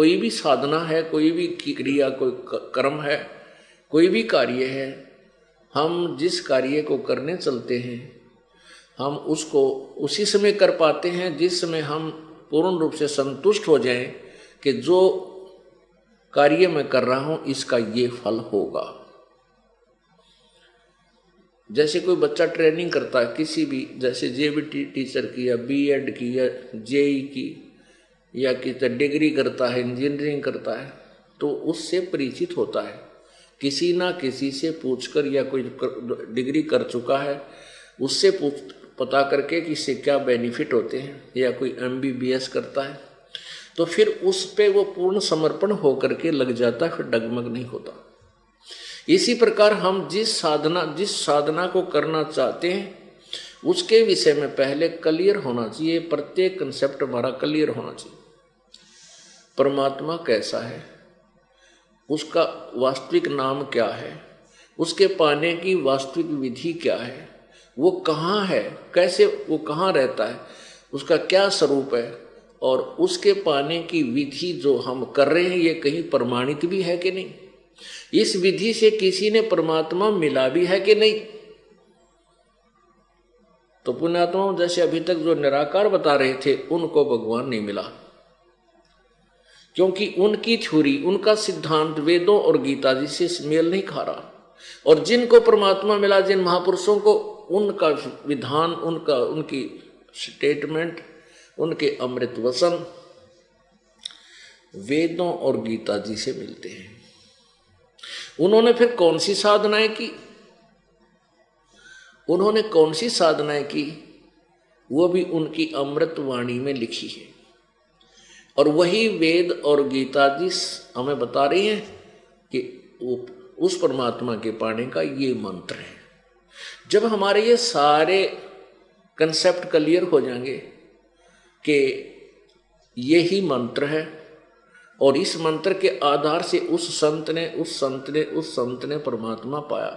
कोई भी साधना है, कोई भी क्रिया, कोई कर्म है, कोई भी कार्य है, हम जिस कार्य को करने चलते हैं हम उसको उसी समय कर पाते हैं जिस समय हम पूर्ण रूप से संतुष्ट हो जाएं कि जो कार्य मैं कर रहा हूं इसका ये फल होगा। जैसे कोई बच्चा ट्रेनिंग करता है किसी भी, जैसे जेबीटी टीचर की या बीएड की या जेई की या किसी डिग्री करता है, इंजीनियरिंग करता है, तो उससे परिचित होता है। किसी ना किसी से पूछकर, या कोई डिग्री कर चुका है उससे पता करके कि इससे क्या बेनिफिट होते हैं, या कोई एमबीबीएस करता है तो फिर उस पे वो पूर्ण समर्पण होकर के लग जाता है, फिर डगमग नहीं होता। इसी प्रकार हम जिस साधना को करना चाहते हैं उसके विषय में पहले क्लियर होना चाहिए, प्रत्येक कंसेप्ट हमारा क्लियर होना चाहिए। परमात्मा कैसा है, उसका वास्तविक नाम क्या है, उसके पाने की वास्तविक विधि क्या है, वो कहाँ है, कैसे वो कहाँ रहता है, उसका क्या स्वरूप है, और उसके पाने की विधि जो हम कर रहे हैं ये कहीं प्रमाणित भी है कि नहीं, इस विधि से किसी ने परमात्मा मिला भी है कि नहीं। तो पुण्यात्माओं, जैसे अभी तक जो निराकार बता रहे थे उनको भगवान नहीं मिला, क्योंकि उनकी थ्योरी, उनका सिद्धांत वेदों और गीता जी से मेल नहीं खा रहा। और जिनको परमात्मा मिला, जिन महापुरुषों को, उनका विधान, उनकी स्टेटमेंट, उनके अमृत वचन वेदों और गीता जी से मिलते हैं। उन्होंने फिर कौन सी साधनाएं की, उन्होंने कौन सी साधनाएं की, वो भी उनकी अमृत वाणी में लिखी है। और वही वेद और गीता जी हमें बता रही हैं कि उस परमात्मा के पाने का ये मंत्र है। जब हमारे ये सारे कंसेप्ट क्लियर हो जाएंगे कि यही मंत्र है, और इस मंत्र के आधार से उस संत ने परमात्मा पाया,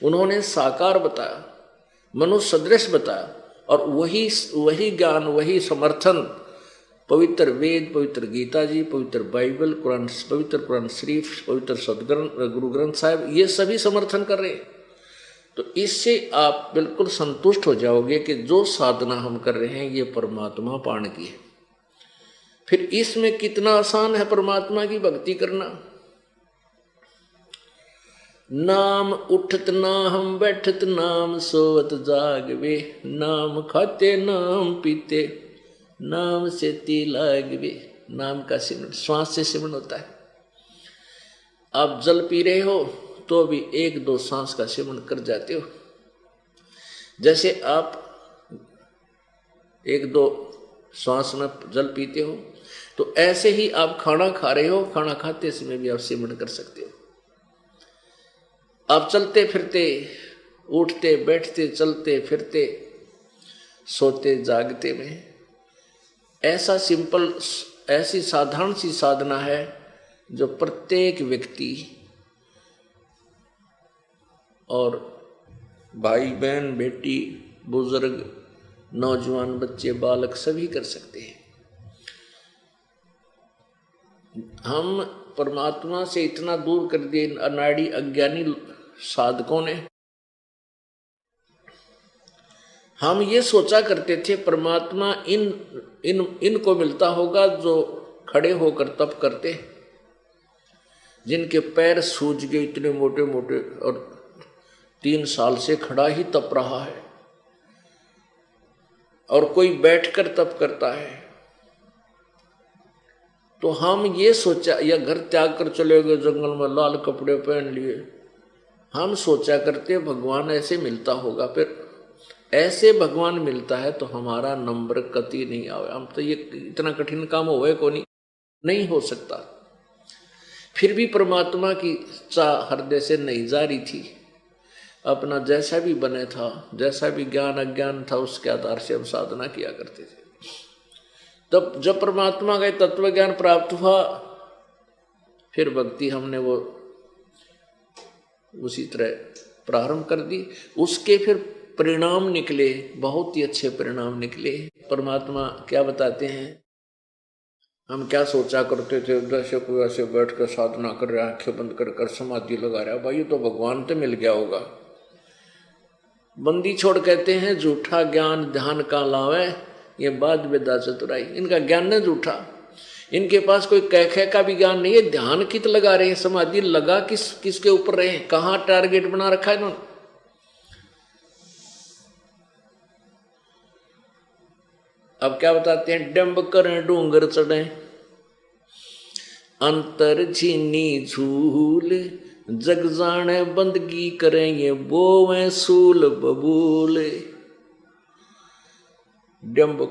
उन्होंने साकार बताया, मनुष्य सदृश बताया, और वही ज्ञान, वही समर्थन पवित्र वेद, पवित्र गीता जी, पवित्र बाइबल, कुरान, पवित्र कुरान शरीफ, पवित्र गुरु ग्रंथ साहिब, ये सभी समर्थन कर रहे हैं। तो इससे आप बिल्कुल संतुष्ट हो जाओगे कि जो साधना हम कर रहे हैं ये परमात्मा पाने की है। फिर इसमें कितना आसान है परमात्मा की भक्ति करना। नाम उठत नाम बैठत नाम सोवत जागवे, नाम खाते नाम पीते नाम से ती लागवे। नाम का सिमरन श्वास से सिमरन होता है। आप जल पी रहे हो तो भी 1-2 सांस का सिमरन कर जाते हो। जैसे आप 1-2 श्वास में जल पीते हो, तो ऐसे ही आप खाना खा रहे हो, खाना खाते समय भी आप सिमरन कर सकते हो। आप चलते फिरते, उठते बैठते, चलते फिरते, सोते जागते में, ऐसा सिंपल, ऐसी साधारण सी साधना है जो प्रत्येक व्यक्ति और भाई बहन, बेटी, बुजुर्ग, नौजवान, बच्चे, बालक सभी कर सकते हैं। हम परमात्मा से इतना दूर कर दिए अनाड़ी अज्ञानी साधकों ने। हम ये सोचा करते थे परमात्मा इनको मिलता होगा जो खड़े होकर तप करते, जिनके पैर सूज गए इतने मोटे मोटे, और 3 साल से खड़ा ही तप रहा है, और कोई बैठकर तप करता है। तो हम ये सोचा, या घर त्याग कर चले गए जंगल में, लाल कपड़े पहन लिए, हम सोचा करते भगवान ऐसे मिलता होगा। फिर ऐसे भगवान मिलता है तो हमारा नंबर कति नहीं आवे। हम तो ये इतना कठिन काम होवे को नहीं हो सकता। फिर भी परमात्मा की चाह हृदय से नहीं जा रही थी। अपना जैसा भी बने था, जैसा भी ज्ञान अज्ञान था, उसके आधार से हम साधना किया करते थे। तब जब परमात्मा का तत्व ज्ञान प्राप्त हुआ, फिर भक्ति हमने वो उसी तरह प्रारंभ कर दी। उसके फिर परिणाम निकले, बहुत ही अच्छे परिणाम निकले। परमात्मा क्या बताते हैं, हम क्या सोचा करते थे, जैसे कोई ऐसे बैठ कर साधना कर रहा है, आंखें बंद कर कर समाधि लगा रहा है, भाई ये तो भगवान तो मिल गया होगा। बंदी छोड़ कहते हैं झूठा ज्ञान ध्यान का लावे, ये बात बेदा चतुराई। इनका ज्ञान है झूठा, इनके पास कोई कह का भी ज्ञान नहीं है। ध्यान कित लगा रहे हैं, समाधि लगा किसके ऊपर रहे हैं, कहाँ टारगेट बना रखा है इन्होंने। अब क्या बताते हैं, डंब करें डूंगर चढ़े अंतर छीनी झूल, जग जाने बंदगी करेंगे बोवें सूल बबूल। डंब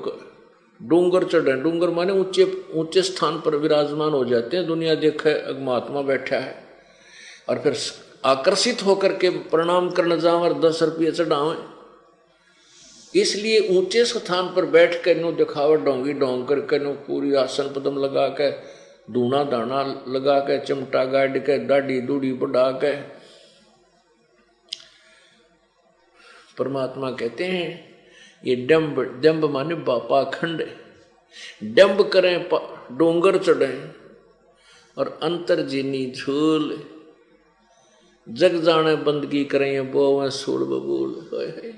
डूंगर चढ़े, डूंगर माने ऊंचे ऊंचे स्थान पर विराजमान हो जाते हैं। दुनिया देखे महात्मा बैठा है और फिर आकर्षित होकर के प्रणाम करने जाओ और 10 रुपये चढ़ावे, इसलिए ऊंचे स्थान पर बैठ कर नो दिखावट डोंगी डोंग करके नो पूरी आसन पदम लगा के धूना दाना लगा के चिमटा गाड़ के दाढ़ी दूढ़ी बढ़ा के परमात्मा कहते हैं ये डंब, डंब माने पाखंड, डंब करें डोंगर चढ़े और अंतर जीनी झूल, जग जाने बंदगी करें बोवें सूल बबूल।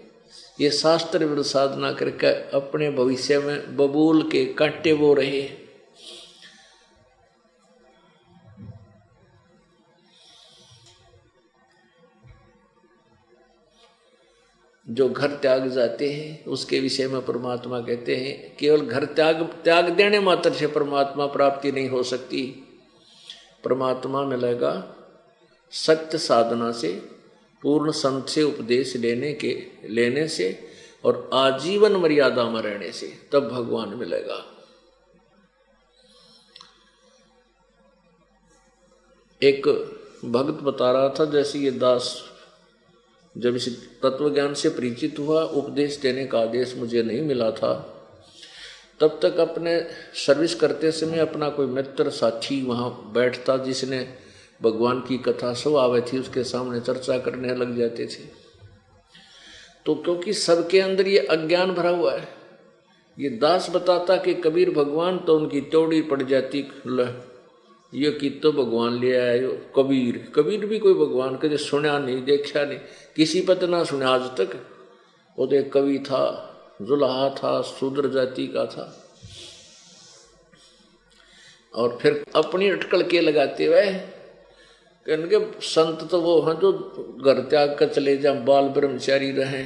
ये शास्त्र विरुद्ध साधना करके अपने भविष्य में बबूल के कांटे बो रहे हैं। जो घर त्याग जाते हैं उसके विषय में परमात्मा कहते हैं केवल घर त्याग देने मात्र से परमात्मा प्राप्ति नहीं हो सकती। परमात्मा मिलेगा सत्य साधना से, पूर्ण संत से उपदेश लेने से और आजीवन मर्यादा में रहने से, तब भगवान मिलेगा। एक भक्त बता रहा था, जैसे ये दास जब इस तत्व ज्ञान से परिचित हुआ, उपदेश देने का आदेश मुझे नहीं मिला था, तब तक अपने सर्विस करते समय अपना कोई मित्र साथी वहाँ बैठता जिसने भगवान की कथा सब आवे थी, उसके सामने चर्चा करने लग जाते थे। तो क्योंकि सबके अंदर ये अज्ञान भरा हुआ है, ये दास बताता कि कबीर भगवान, तो उनकी तोड़ी पड़ जाती, ये कि तो भगवान ले आया यो कबीर। कबीर भी कोई भगवान कभी सुना नहीं, देखा नहीं, किसी पता ना सुना आज तक। वो तो एक कवि था, जुल्हा था, शूद्र जाति का था, और फिर अपनी अटकल के लगाते हुए कहने संत तो वो हैं जो घर त्याग कर चले जाए, बाल ब्रह्मचारी रहे।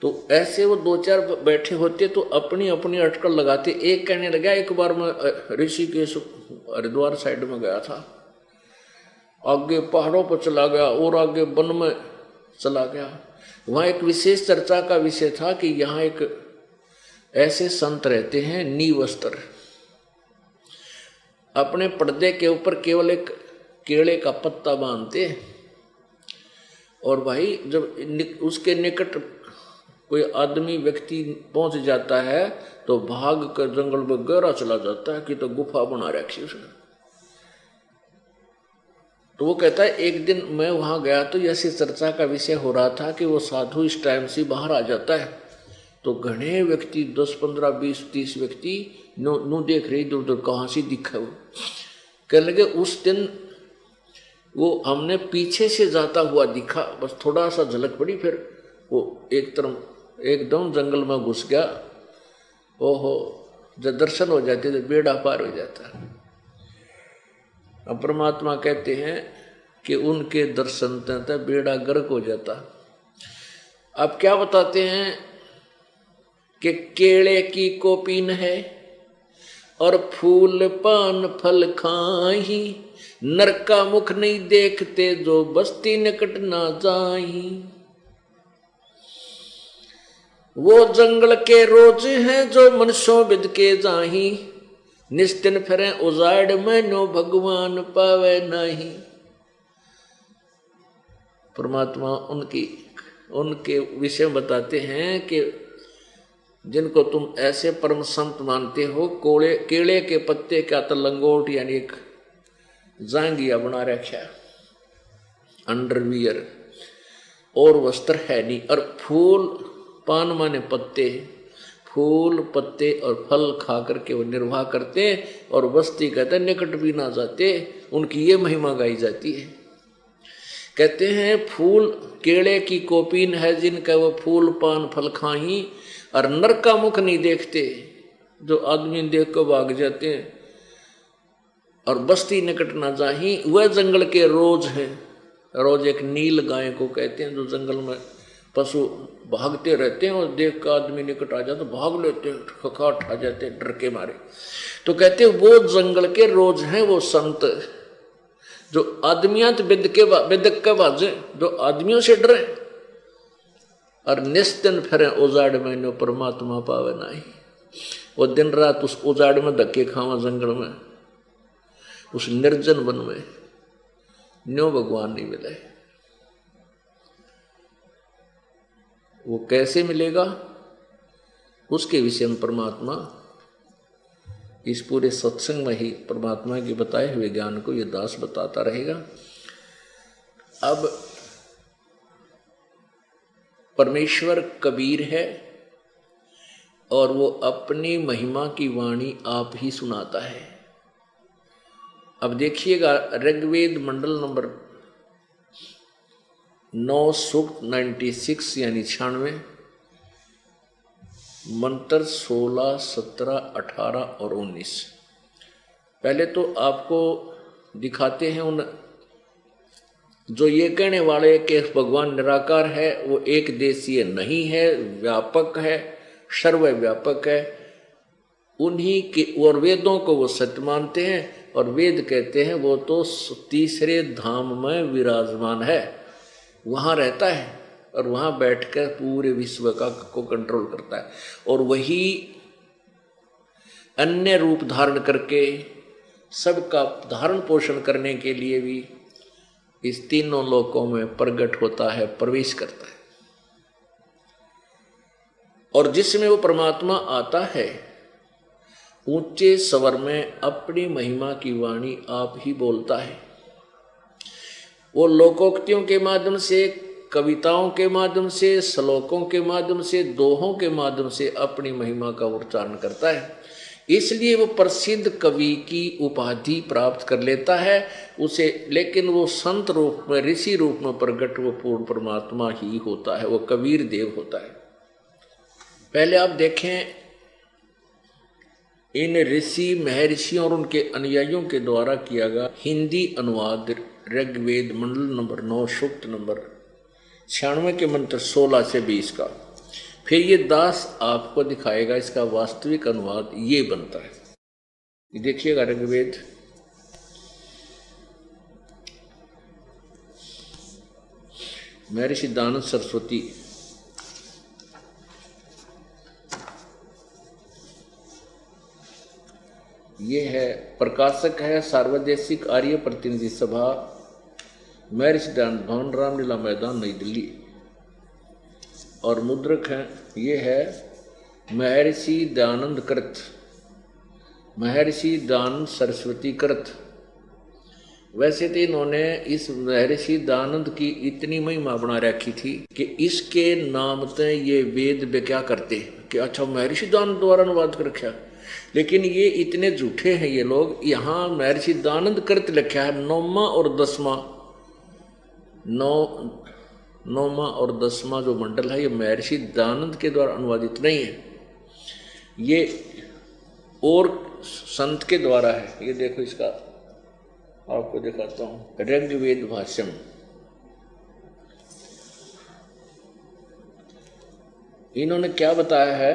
तो ऐसे वो 2-4 बैठे होते तो अपनी अपनी अटकल लगाते। एक कहने लगा, एक बार मैं ऋषिकेश हरिद्वार साइड में गया था, आगे पहाड़ों पर चला गया और आगे वन में चला गया। वहाँ एक विशेष चर्चा का विषय था कि यहाँ एक ऐसे संत रहते हैं नीवस्त्र, अपने पर्दे के ऊपर केवल एक केले का पत्ता बांधते, और भाई जब उसके निकट कोई आदमी व्यक्ति पहुंच जाता है तो भाग कर जंगल में गहरा चला जाता है कि तो गुफा बना रखी उसने। तो वो कहता है एक दिन मैं वहां गया तो ऐसी चर्चा का विषय हो रहा था कि वो साधु इस टाइम से बाहर आ जाता है, तो घने व्यक्ति 10, 15, 20, 30 व्यक्ति नो देख रहे इधर उधर कहाँ से दिखा। वो कहने लगे उस दिन वो हमने पीछे से जाता हुआ दिखा, बस थोड़ा सा झलक पड़ी, फिर वो एक तरफ एकदम जंगल में घुस गया। ओहो, जब दर्शन हो जाते तो बेड़ा पार हो जाता। अब परमात्मा कहते हैं कि उनके दर्शन तक बेड़ा गर्क हो जाता। अब क्या बताते हैं कि केले की कोपीन है और फूल पान फल खाही, नर का मुख नहीं देखते जो बस्ती निकट ना जाही। वो जंगल के रोज हैं जो मनुष्यों विद के जाही, निस्तिन फिरे उजाड़ में नो भगवान पावे नहीं। परमात्मा उनके विषय बताते हैं कि जिनको तुम ऐसे परम संत मानते हो, केले के पत्ते का तो लंगोट यानी एक जांगिया बना रखा, अंडरवियर, और वस्त्र है नहीं, और फूल पान माने पत्ते, फूल पत्ते और फल खा करके वो निर्वाह करते हैं, और बस्ती कहते हैं निकट भी ना जाते, उनकी ये महिमा गाई जाती है। कहते हैं फूल केले की कोपीन है जिनका वो फूल पान फल खाही, और नर का मुख नहीं देखते, जो आदमी देख को भाग जाते हैं, और बस्ती निकट ना जाही, वह जंगल के रोज हैं। रोज एक नील गाय को कहते हैं, जो जंगल में पशु भागते रहते हैं और देख का आदमी निकट आ जाए तो भाग लेते हैं, खखाट आ जाते हैं डर के मारे। तो कहते हैं वो जंगल के रोज हैं वो संत, जो आदमियां बिदक के बाजे, जो आदमियों से डरे और निस्तिन फिरे उजाड़ में परमात्मा पावे नहीं। वो दिन रात उस उजाड़ में धक्के खावा जंगल में, उस निर्जन वन में, न्यो भगवान नहीं मिले। वो कैसे मिलेगा उसके विषय में परमात्मा इस पूरे सत्संग में ही परमात्मा के बताए हुए ज्ञान को ये दास बताता रहेगा। अब परमेश्वर कबीर है और वो अपनी महिमा की वाणी आप ही सुनाता है। अब देखिएगा ऋग्वेद मंडल नंबर 9 सूक्त 96 यानी 96, मंत्र 16, 17, 18 और 19। पहले तो आपको दिखाते हैं उन जो ये कहने वाले कि भगवान निराकार है, वो एक देशीय नहीं है, व्यापक है, सर्वव्यापक है, उन्हीं के और वेदों को वो सत्य मानते हैं। और वेद कहते हैं वो तो तीसरे धाम में विराजमान है, वहाँ रहता है और वहाँ बैठकर पूरे विश्व को कंट्रोल करता है, और वही अन्य रूप धारण करके सबका धारण पोषण करने के लिए भी इस तीनों लोकों में प्रकट होता है, प्रवेश करता है। और जिसमें वो परमात्मा आता है ऊंचे स्वर में अपनी महिमा की वाणी आप ही बोलता है। वो लोकोक्तियों के माध्यम से, कविताओं के माध्यम से, श्लोकों के माध्यम से, दोहों के माध्यम से अपनी महिमा का उच्चारण करता है। इसलिए वो प्रसिद्ध कवि की उपाधि प्राप्त कर लेता है उसे, लेकिन वो संत रूप में, ऋषि रूप में प्रकट वो पूर्ण परमात्मा ही होता है, वो कबीर देव होता है। पहले आप देखें इन ऋषि महर्षियों और उनके अनुयायियों के द्वारा किया गया हिंदी अनुवाद ऋग्वेद मंडल नंबर 9 सूक्त नंबर 96 के मंत्र 16 से 20 का। फिर ये दास आपको दिखाएगा इसका वास्तविक अनुवाद ये बनता है। देखिएगा ऋग्वेद महर्षि दानंद सरस्वती ये है, प्रकाशक है सार्वदेशिक आर्य प्रतिनिधि सभा, महर्षि दानंद भवन, रामलीला मैदान, नई दिल्ली। और मुद्रक है ये है महर्षि दानंद कृत, महर्षि दानंद सरस्वती कृत। वैसे तो इन्होंने इस महर्षि दानंद की इतनी महिमा बना रखी थी कि इसके नाम से ये वेद वे क्या करते कि अच्छा महर्षि दानंद द्वारा अनुवाद कर रखा, लेकिन ये इतने झूठे हैं ये लोग। यहाँ महर्षि दानंद कृत लिखा है, 9वां और 10वां, 9वां और 10वां जो मंडल है ये महर्षि दानंद के द्वारा अनुवादित नहीं है, ये और संत के द्वारा है। ये देखो इसका आपको दिखाता हूँ, ऋग्वेद भाष्यम। इन्होंने क्या बताया है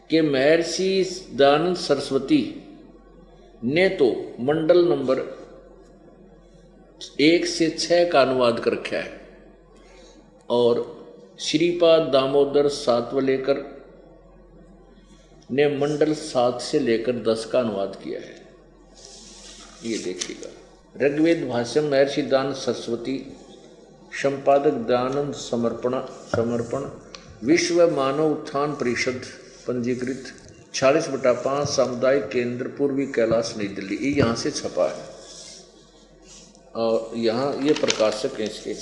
कि महर्षि दानंद सरस्वती ने तो मंडल नंबर 1 से 6 का अनुवाद कर रखा है, और श्रीपाद दामोदर सातवलेकर ने मंडल 7 से लेकर 10 का अनुवाद किया है। ये देखिएगा ऋग्वेद भाष्यम महर्षि दानंद सरस्वती, संपादक दानंद समर्पण, विश्व मानव उत्थान परिषद, पंजीकृत 46/5, सामुदायिक केंद्र, पूर्वी कैलाश, नई दिल्ली। ये यहाँ से छपा है और यहाँ ये प्रकाशक है इसके।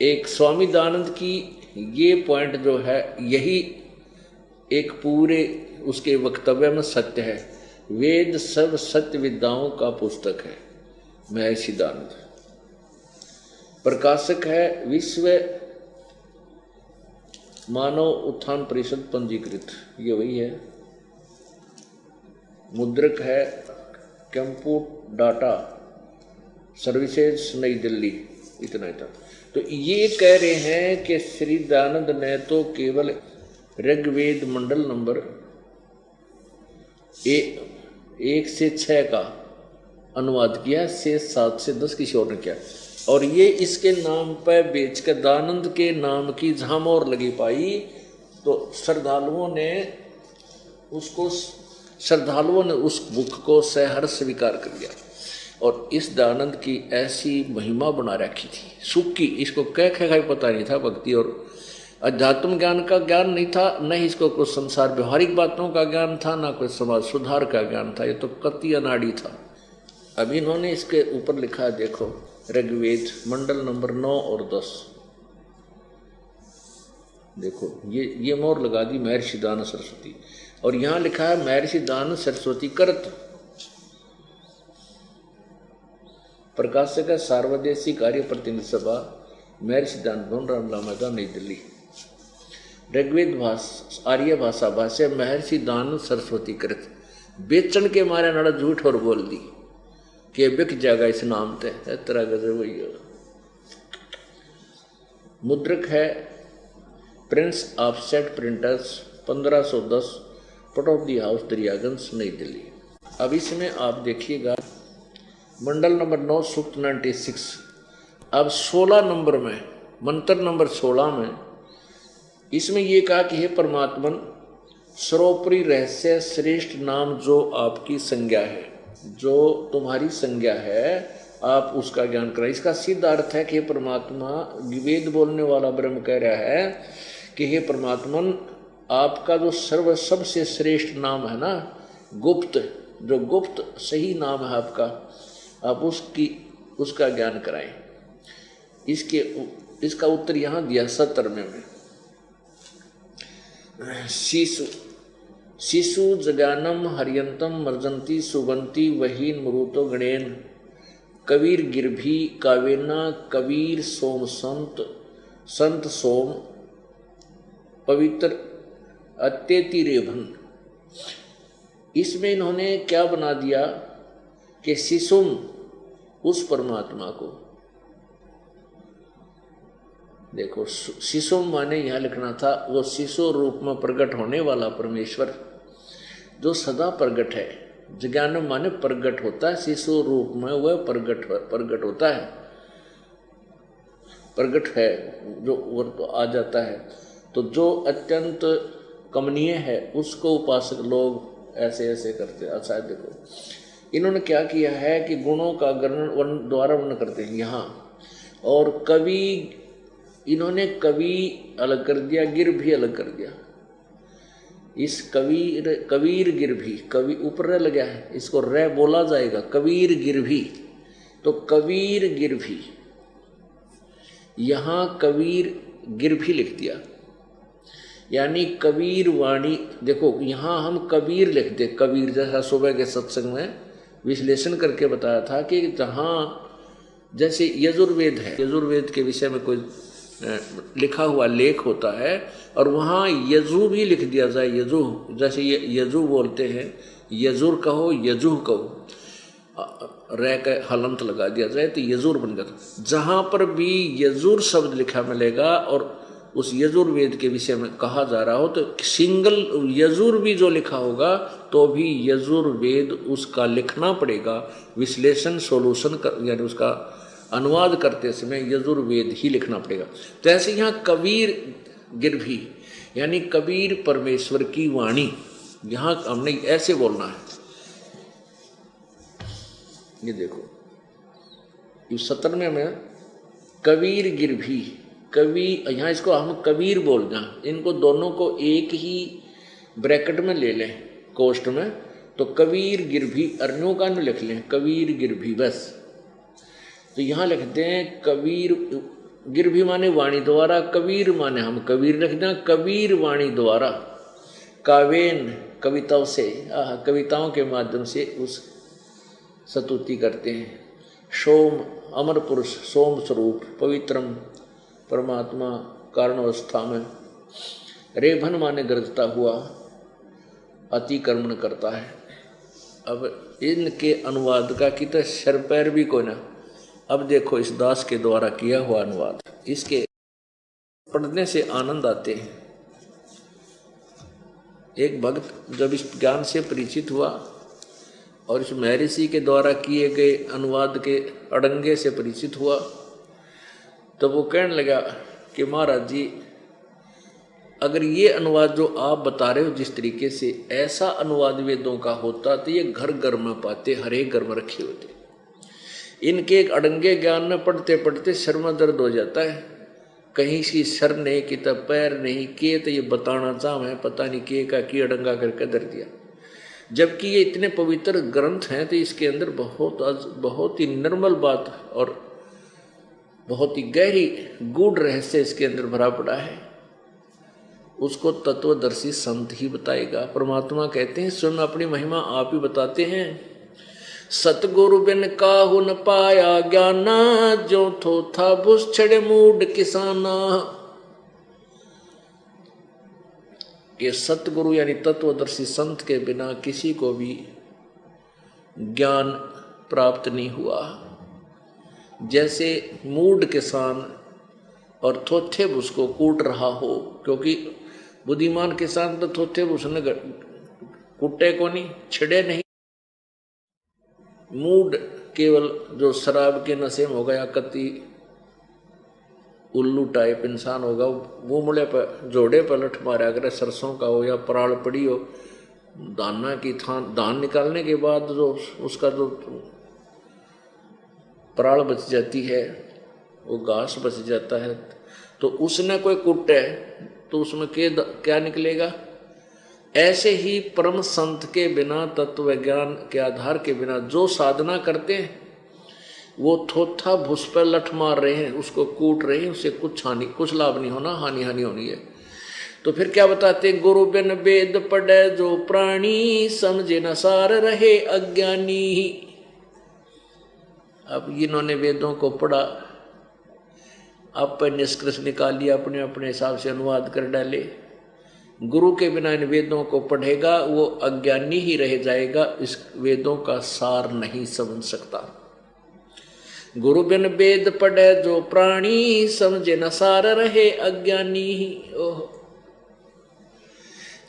एक स्वामी दानंद की ये पॉइंट जो है यही एक पूरे उसके वक्तव्य में सत्य है। वेद सब सत्य विद्याओं का पुस्तक है। महर्षि दानंद प्रकाशक है विश्व मानव उत्थान परिषद पंजीकृत, ये वही है। मुद्रक है कंप्यूट डाटा सर्विसेज नई दिल्ली, इतना ही था। तो ये कह रहे हैं कि श्री दयानंद ने तो केवल ऋग्वेद मंडल नंबर 1 से 6 का अनुवाद किया, से 7 से 10 किसी और ने किया। और ये इसके नाम पर बेच कर दानंद के नाम की जहां मोहर लगी पाई, तो श्रद्धालुओं ने उस बुक को सहर्ष स्वीकार कर लिया। और इस दानंद की ऐसी महिमा बना रखी थी सुख की, इसको कह पता नहीं था। भक्ति और अध्यात्म ज्ञान का ज्ञान नहीं था, न ही इसको कुछ संसार व्यवहारिक बातों का ज्ञान था, ना कोई समाज सुधार का ज्ञान था। ये तो कति अनाड़ी था। अब इन्होंने इसके ऊपर लिखा है, देखो ऋग्वेद मंडल नंबर 9 और 10, देखो ये मोहर लगा दी महर्षि दानंद सरस्वती। और यहां लिखा है महर्षि दानंद सरस्वती करत। प्रकाशक है सार्वदेशी कार्य प्रतिनिधि सभा, महर्षि दानंद भवन, रामला मैदान, नई दिल्ली। ऋग्वेद आर्य भाषा भाष्य महर्षि दानंद सरस्वती कृत। बेचन के मारे नाड़ा झूठ और बोल दी कि बिक जाएगा इस नाम ते, तरह गजब हुई। मुद्रक है Prince offset printers 1510, Pataudi house Daryaganj, नई दिल्ली। अब इसमें आप देखिएगा मंडल नंबर 9 सूक्त 96। अब 16 नंबर में, मंत्र नंबर 16 में इसमें ये कहा कि हे परमात्मन, सर्वोपरि रहस्य श्रेष्ठ नाम जो आपकी संज्ञा है, जो तुम्हारी संज्ञा है, आप उसका ज्ञान कराएं। इसका सीधा अर्थ है कि हे परमात्मा, वेद बोलने वाला ब्रह्म कह रहा है कि हे परमात्मन, आपका जो सबसे श्रेष्ठ नाम है ना, गुप्त, जो गुप्त सही नाम है आपका, आप उसका ज्ञान कराएं। इसका उत्तर यहाँ दिया 70 में। शिशु जगानम हरियंतम मर्जंती सुगंती वहीन मरुतो गणेन कबीर गिरभी कावेना कबीर सोम संत सोम पवित्र अत्यति रेभन। इसमें इन्होंने क्या बना दिया कि शिशुम, उस परमात्मा को, देखो शिशु माने यहां लिखना था वो शिशु रूप में प्रकट होने वाला परमेश्वर जो सदा प्रकट है। जज्ञानम माने प्रकट होता है, शिशु रूप में वह प्रकट होता है, प्रकट है, जो तो आ जाता है। तो जो अत्यंत कमनीय है उसको उपासक लोग ऐसे ऐसे करते हैं। अच्छा देखो इन्होंने क्या किया है कि गुणों का द्वारा वर्णन करते हैं यहाँ। और कवि, इन्होंने कवि अलग कर दिया, गिर भी अलग कर दिया। इस कबीर गिर भी, कवि ऊपर रह लगा है, इसको रह बोला जाएगा, कबीर गिर भी। तो कबीर गिर भी, यहां कबीर गिर भी लिख दिया, यानी कबीर वाणी। देखो यहां हम कबीर लिख दे, कबीर, जैसा सुबह के सत्संग में विश्लेषण करके बताया था कि जहां जैसे यजुर्वेद है, यजुर्वेद के विषय में कोई लिखा हुआ लेख होता है और वहाँ यजु भी लिख दिया जाए, यजु, जैसे ये यजु बोलते हैं, यजुर कहो यजुह कहो, रह के हलंत लगा दिया जाए तो यजुर बन गया। जहाँ पर भी यजुर शब्द लिखा मिलेगा और उस यजुर्वेद के विषय में कहा जा रहा हो तो सिंगल यजुर भी जो लिखा होगा तो भी यजुर्वेद उसका लिखना पड़ेगा। विश्लेषण सोल्यूशन यानी उसका अनुवाद करते समय यजुर्वेद ही लिखना पड़ेगा। तो ऐसे यहाँ कबीर गिरभी यानी कबीर परमेश्वर की वाणी, यहाँ हमने ऐसे बोलना है। ये देखो इस 17वें में कबीर गिरभी, कवि, यहाँ इसको हम कबीर बोल दें, इनको दोनों को एक ही ब्रैकेट में ले लें कोष्ट में, तो कबीर गिरभी अर्णों का न लिख लें, कबीर गिरभी बस। तो यहाँ लिखते हैं कबीर गिरभी माने वाणी द्वारा, कबीर माने हम कबीर रखना, कबीर वाणी द्वारा, कावेन कविताओं से, कविताओं के माध्यम से उस स्तुति करते हैं। सोम अमर पुरुष, सोम स्वरूप, पवित्रम परमात्मा कारणवस्था में, रेभन माने गरजता हुआ, अतिक्रमण करता है। अब इनके अनुवाद का कि तो सर पैर भी कोई ना। अब देखो इस दास के द्वारा किया हुआ अनुवाद, इसके पढ़ने से आनंद आते हैं। एक भक्त जब इस ज्ञान से परिचित हुआ और इस महर्षि के द्वारा किए गए अनुवाद के अड़ंगे से परिचित हुआ, तो वो कहने लगा कि महाराज जी, अगर ये अनुवाद जो आप बता रहे हो जिस तरीके से, ऐसा अनुवाद वेदों का होता तो ये घर घर में पाते, हर एक घर में रखे होते। इनके एक अड़ंगे ज्ञान में पढ़ते पढ़ते सर में दर्द हो जाता है। कहीं सी सर नहीं कि तब पैर नहीं किए, तो ये बताना चाह है पता नहीं किए का की अड़ंगा करके दर दिया। जबकि ये इतने पवित्र ग्रंथ हैं तो इसके अंदर बहुत ही निर्मल बात और बहुत ही गहरी गूढ़ रहस्य इसके अंदर भरा पड़ा है। उसको तत्वदर्शी संत ही बताएगा। परमात्मा कहते हैं स्वयं अपनी महिमा आप ही बताते हैं। सतगुरु बिन काहू न पाया ज्ञाना, जो थो था बुस छड़े मूड किसाना। ये सतगुरु यानी तत्वदर्शी संत के बिना किसी को भी ज्ञान प्राप्त नहीं हुआ। जैसे मूड किसान और थोथे भूस को कूट रहा हो, क्योंकि बुद्धिमान किसान तो थोथे भूस ने कुटे को नहीं, छिड़े नहीं। मूड केवल जो शराब के नशे में होगा या कति उल्लू टाइप इंसान होगा, वो मुड़े पर जोड़े पर लठ मारे, अगर सरसों का हो या पराल पड़ी हो, दाना की थान धान निकालने के बाद जो उसका जो पराल बच जाती है, वो घास बच जाता है, तो उसने कोई कुटे तो उसमें क्या निकलेगा। ऐसे ही परम संत के बिना, तत्व ज्ञान के आधार के बिना जो साधना करते हैं, वो थोथा भूस पर लठ मार रहे हैं, उसको कूट रहे हैं, उससे कुछ लाभ नहीं होना, हानि होनी है। तो फिर क्या बताते, गुरु बिन वेद पढ़े जो प्राणी, समझे न सार रहे अज्ञानी। अब इन्होंने वेदों को पढ़ा, आप पर निष्कर्ष निकाल लिया, अपने अपने हिसाब से अनुवाद कर डाले। गुरु के बिना इन वेदों को पढ़ेगा वो अज्ञानी ही रह जाएगा, इस वेदों का सार नहीं समझ सकता। गुरु बिन वेद पढ़े जो प्राणी, समझे न सार रहे अज्ञानी। ओह,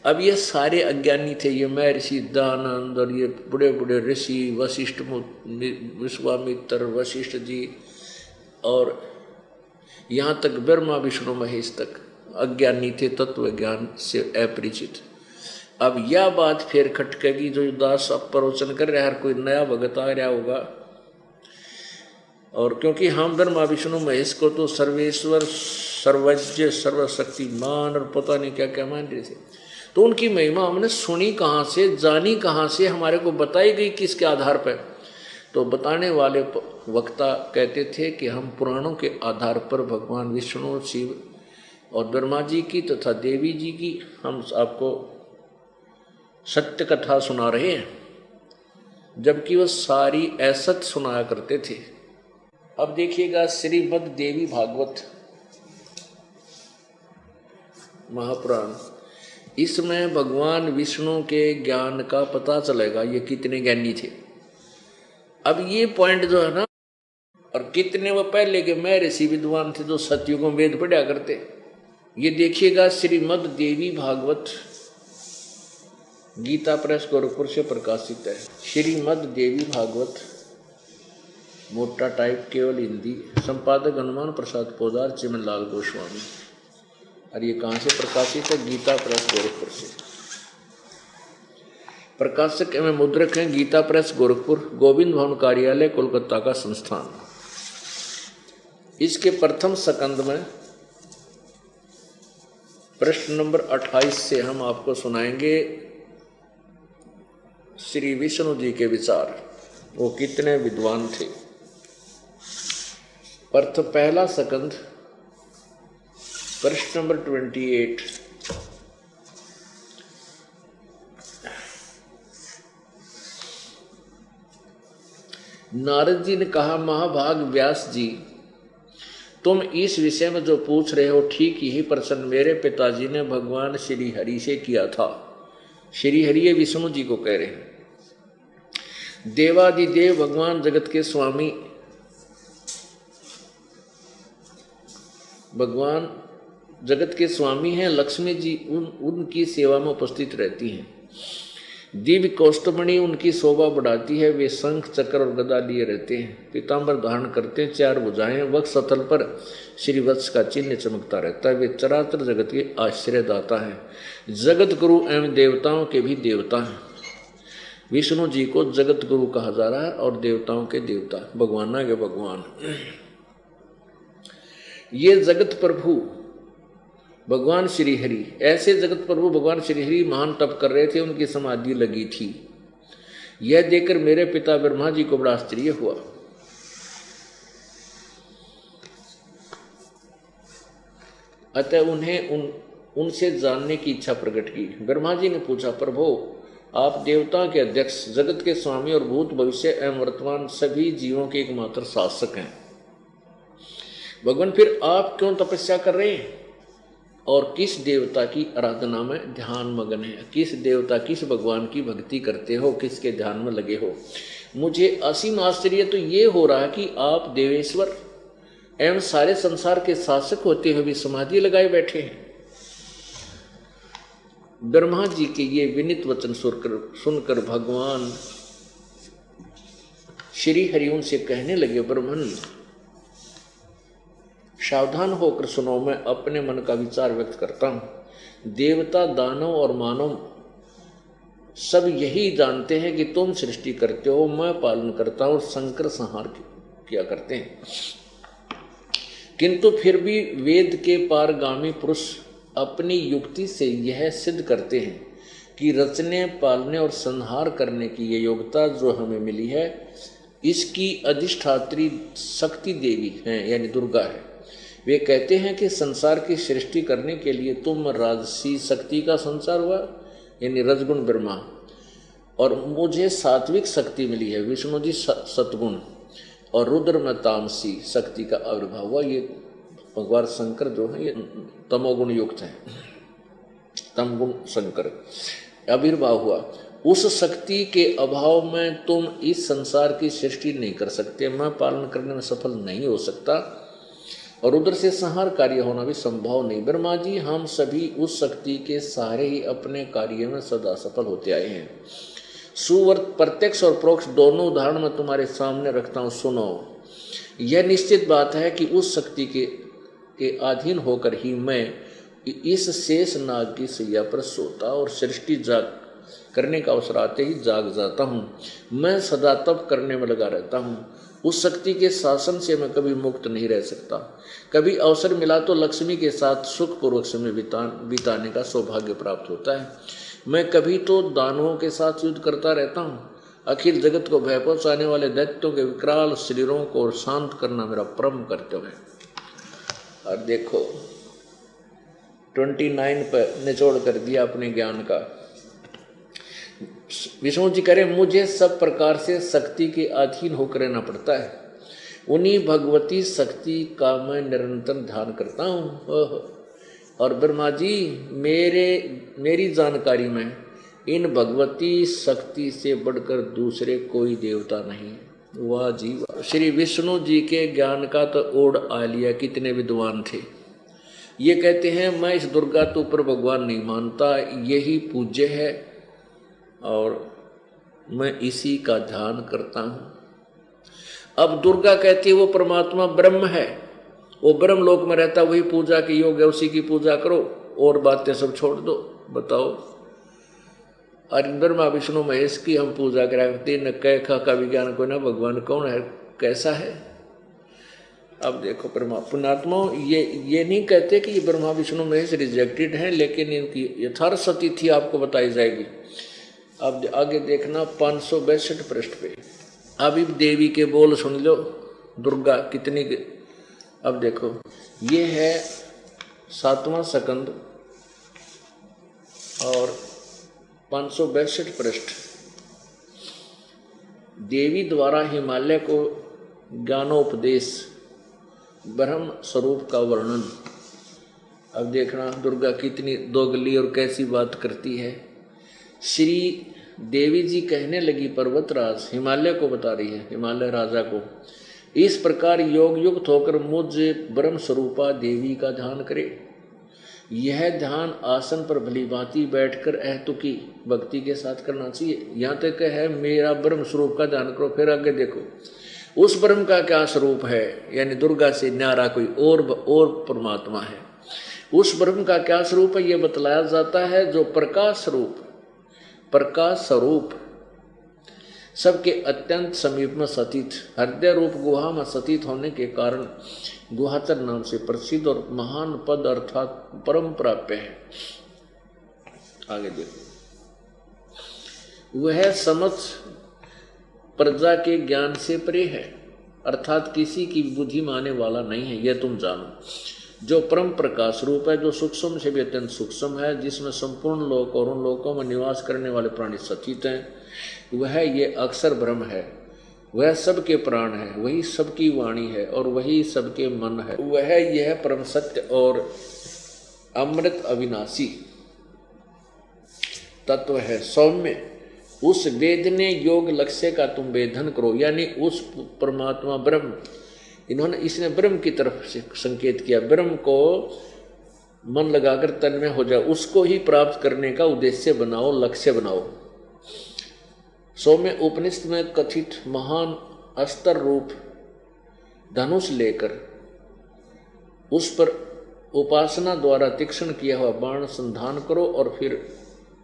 अब ये सारे अज्ञानी थे, ये महर्षि दानंद और ये बड़े बड़े ऋषि वशिष्ठ, विश्वामित्र, वशिष्ठ जी, और यहाँ तक ब्रह्मा विष्णु महेश तक अज्ञानी थे, तत्व ज्ञान से अपरिचित। अब यह बात फिर खटकेगी, जो दास अब प्रवचन कर रहा है, हर कोई नया भगत आ रहा होगा, और क्योंकि हम ब्रह्मा विष्णु महेश को तो सर्वेश्वर, सर्वज्ञ, सर्वशक्तिमान और पता नहीं क्या क्या मान रहे थे, तो उनकी महिमा हमने सुनी कहाँ से, जानी कहाँ से, हमारे को बताई गई किसके आधार पर। तो बताने वाले वक्ता कहते थे कि हम पुराणों के आधार पर भगवान विष्णु, शिव और ब्रह्मा जी की तथा देवी जी की हम आपको सत्य कथा सुना रहे हैं, जबकि वह सारी असत सुनाया करते थे। अब देखिएगा श्रीमद् देवी भागवत महापुराण, इसमें भगवान विष्णु के ज्ञान का पता चलेगा, ये कितने ज्ञानी थे। अब ये पॉइंट जो है ना, और कितने वो पहले के महर्षि विद्वान थे जो सतयुगों वेद पढ़ा करते, ये देखिएगा श्रीमद् देवी भागवत गीता प्रेस गोरखपुर से प्रकाशित है। श्रीमद् देवी भागवत, मोटा टाइप, केवल हिंदी, संपादक हनुमान प्रसाद पोदार, चिमनलाल गोस्वामी। और ये कहाँ से प्रकाशित है? गीता प्रेस गोरखपुर से। प्रकाशक एवं मुद्रक हैं गीता प्रेस गोरखपुर, गोविंद भवन कार्यालय, कोलकाता का संस्थान। इसके प्रथम स्कंद में प्रश्न नंबर 28 से हम आपको सुनाएंगे श्री विष्णु जी के विचार, वो कितने विद्वान थे। पहला स्कंद प्रश्न नंबर 28। नारद जी ने कहा, महाभाग व्यास जी, तुम इस विषय में जो पूछ रहे हो ठीक यही प्रश्न मेरे पिताजी ने भगवान श्री हरि से किया था। श्री हरि ये विष्णु जी को कह रहे हैं। देवादिदेव भगवान जगत के स्वामी, भगवान जगत के स्वामी हैं। लक्ष्मी जी उनकी सेवा में उपस्थित रहती हैं। दिव्य कौस्तुभमणि उनकी शोभा बढ़ाती है। वे शंख चक्र और गदा लिए रहते हैं। पीताम्बर धारण करते हैं, 4 भुजाएं। वक्ष स्थल पर श्रीवत्स का चिन्ह चमकता रहता है। वे चराचर जगत के आश्रयदाता हैं। जगत गुरु एवं देवताओं के भी देवता हैं। विष्णु जी को जगत गुरु कहा जा रहा है और देवताओं के देवता, भगवाना के भगवान। ये जगत प्रभु भगवान श्री हरि, ऐसे जगत प्रभु भगवान श्री हरि महान तप कर रहे थे, उनकी समाधि लगी थी। यह देखकर मेरे पिता ब्रह्मा जी को बड़ा आश्चर्य हुआ। अतः उन्हें उनसे जानने की इच्छा प्रकट की। ब्रह्मा जी ने पूछा, प्रभु आप देवताओं के अध्यक्ष, जगत के स्वामी और भूत भविष्य एवं वर्तमान सभी जीवों के एकमात्र शासक हैं। भगवान फिर आप क्यों तपस्या कर रहे हैं और किस देवता की आराधना में ध्यान मगन है? किस देवता, किस भगवान की भक्ति करते हो, किसके ध्यान में लगे हो? मुझे असीम आश्चर्य तो ये हो रहा है कि आप देवेश्वर एवं सारे संसार के शासक होते हुए भी समाधि लगाए बैठे हैं। ब्रह्मा जी के ये विनीत वचन सुनकर भगवान श्री हरि उनसे कहने लगे, ब्रह्मन सावधान होकर सुनो, मैं अपने मन का विचार व्यक्त करता हूं। देवता, दानव और मानव सब यही जानते हैं कि तुम सृष्टि करते हो, मैं पालन करता हूं और संकर संहार किया करते हैं। किंतु फिर भी वेद के पारगामी पुरुष अपनी युक्ति से यह सिद्ध करते हैं कि रचने, पालने और संहार करने की ये योग्यता जो हमें मिली है, इसकी अधिष्ठात्री शक्ति देवी है, यानी दुर्गा है। वे कहते हैं कि संसार की सृष्टि करने के लिए तुम राजसी शक्ति का संचार हुआ, यानी रजगुण ब्रह्मा, और मुझे सात्विक शक्ति मिली है, विष्णु जी सतगुण, और रुद्र में तामसी शक्ति का आविर्भाव हुआ। ये भगवान शंकर जो है ये तमोगुण युक्त है, तमगुण शंकर आविर्भाव हुआ। उस शक्ति के अभाव में तुम इस संसार की सृष्टि नहीं कर सकते, मैं पालन करने में सफल नहीं हो सकता, और उधर से संहार कार्य होना भी संभव नहीं। ब्रह्मा जी, हम सभी उस शक्ति के सहारे ही अपने कार्य में सदा सफल होते आए हैं। सुवर्त प्रत्यक्ष और परोक्ष दोनों उदाहरण मैं तुम्हारे सामने रखता हूँ, सुनो। यह निश्चित बात है कि उस शक्ति के अधीन होकर ही मैं इस शेष नाग की सैया पर सोता और सृष्टि जाग करने का अवसर आते ही जाग जाता हूँ। मैं सदा तप करने में लगा रहता हूँ। उस शक्ति के शासन से मैं कभी मुक्त नहीं रह सकता। कभी अवसर मिला तो लक्ष्मी के साथ सुखपूर्वक समय बिताने का सौभाग्य प्राप्त होता है। मैं कभी तो दानवों के साथ युद्ध करता रहता हूँ। अखिल जगत को भय पहुँचाने वाले दैत्यों के विकराल शरीरों को शांत करना मेरा परम कर्तव्य है। और देखो 29 पर निचोड़ कर दिया अपने ज्ञान का। विष्णु जी कह रहे, मुझे सब प्रकार से शक्ति के अधीन होकर रहना पड़ता है। उन्हीं भगवती शक्ति का मैं निरंतर ध्यान करता हूँ। और ब्रह्मा जी, मेरी जानकारी में इन भगवती शक्ति से बढ़कर दूसरे कोई देवता नहीं। वाह जी वाह। श्री विष्णु जी के ज्ञान का तो ओढ़ आ लिया, कितने विद्वान थे। ये कहते हैं, मैं इस दुर्गा तो ऊपर भगवान नहीं मानता, यही पूज्य है और मैं इसी का ध्यान करता हूँ। अब दुर्गा कहती है वो परमात्मा ब्रह्म है, वो ब्रह्म लोक में रहता, वही पूजा की योग है, उसी की पूजा करो और बातें सब छोड़ दो। बताओ, अरे ब्रह्मा विष्णु महेश की हम पूजा कराते न कैखा का विज्ञान को ना भगवान कौन है, कैसा है। अब देखो पुण्यात्मा ये नहीं कहते कि ये ब्रह्मा विष्णु महेश रिजेक्टेड हैं, लेकिन इनकी यथार्थ स्थिति आपको बताई जाएगी। अब आगे देखना 562 पृष्ठ पे। अभी देवी के बोल सुन लो, दुर्गा कितनी। अब देखो, ये है 7वां सकंद और 562 पृष्ठ। देवी द्वारा हिमालय को ज्ञानोपदेश, ब्रह्म स्वरूप का वर्णन। अब देखना दुर्गा कितनी दोगली और कैसी बात करती है। श्री देवी जी कहने लगी, पर्वतराज हिमालय को बता रही है, हिमालय राजा को, इस प्रकार योग युक्त होकर मुझ ब्रह्म स्वरूपा देवी का ध्यान करे। यह ध्यान आसन पर भली भांति बैठकर अहतुकी भक्ति के साथ करना चाहिए। यहाँ तक है मेरा ब्रह्म स्वरूप का ध्यान करो, फिर आगे देखो उस ब्रह्म का क्या स्वरूप है, यानी दुर्गा से न्यारा कोई और परमात्मा है। उस ब्रह्म का क्या स्वरूप है, यह बतलाया जाता है, जो प्रकाश स्वरूप सबके अत्यंत समीप में सतीत, हृदय रूप गुहा में सतीत होने के कारण गुहाचर नाम से प्रसिद्ध और महान पद अर्थात परम प्राप्य है। आगे देखो, वह समझ प्रजा के ज्ञान से परे है, अर्थात किसी की बुद्धि माने वाला नहीं है, यह तुम जानो। जो परम प्रकाश रूप है, जो सूक्ष्म से भी अत्यंत सूक्ष्म है, जिसमें संपूर्ण लोक और उन लोकों में निवास करने वाले प्राणी सचित हैं, वह ये अक्षर ब्रह्म है। वह सबके प्राण है, वही सबकी वाणी है और वही सबके मन है। वह यह परम सत्य और अमृत अविनाशी तत्व है। सौम्य उस वेदने योग लक्ष्य का तुम वेदन करो, यानी उस परमात्मा ब्रह्म, इसने ब्रह्म की तरफ से संकेत किया, ब्रह्म को मन लगाकर तन्मय हो जाओ, उसको ही प्राप्त करने का उद्देश्य बनाओ, लक्ष्य बनाओ। सौम्य उपनिषद में कथित महान अस्त्र रूप धनुष लेकर उस पर उपासना द्वारा तीक्ष्ण किया हुआ बाण संधान करो और फिर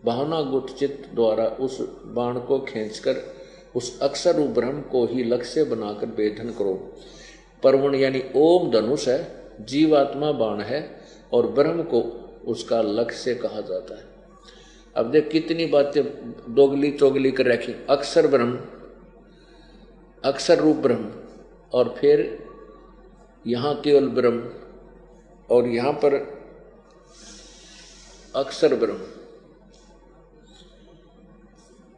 भावना गुप्त चित्त द्वारा उस बाण को खींचकर उस अक्षर रूप ब्रह्म को ही लक्ष्य बनाकर वेधन करो। परवण यानी ओम धनुष है, जीवात्मा बाण है और ब्रह्म को उसका लक्ष्य कहा जाता है। अब देख कितनी बातें दोगली चोगली कर रखी। अक्षर ब्रह्म, अक्षर रूप ब्रह्म, और फिर यहाँ केवल ब्रह्म और यहाँ पर अक्षर ब्रह्म।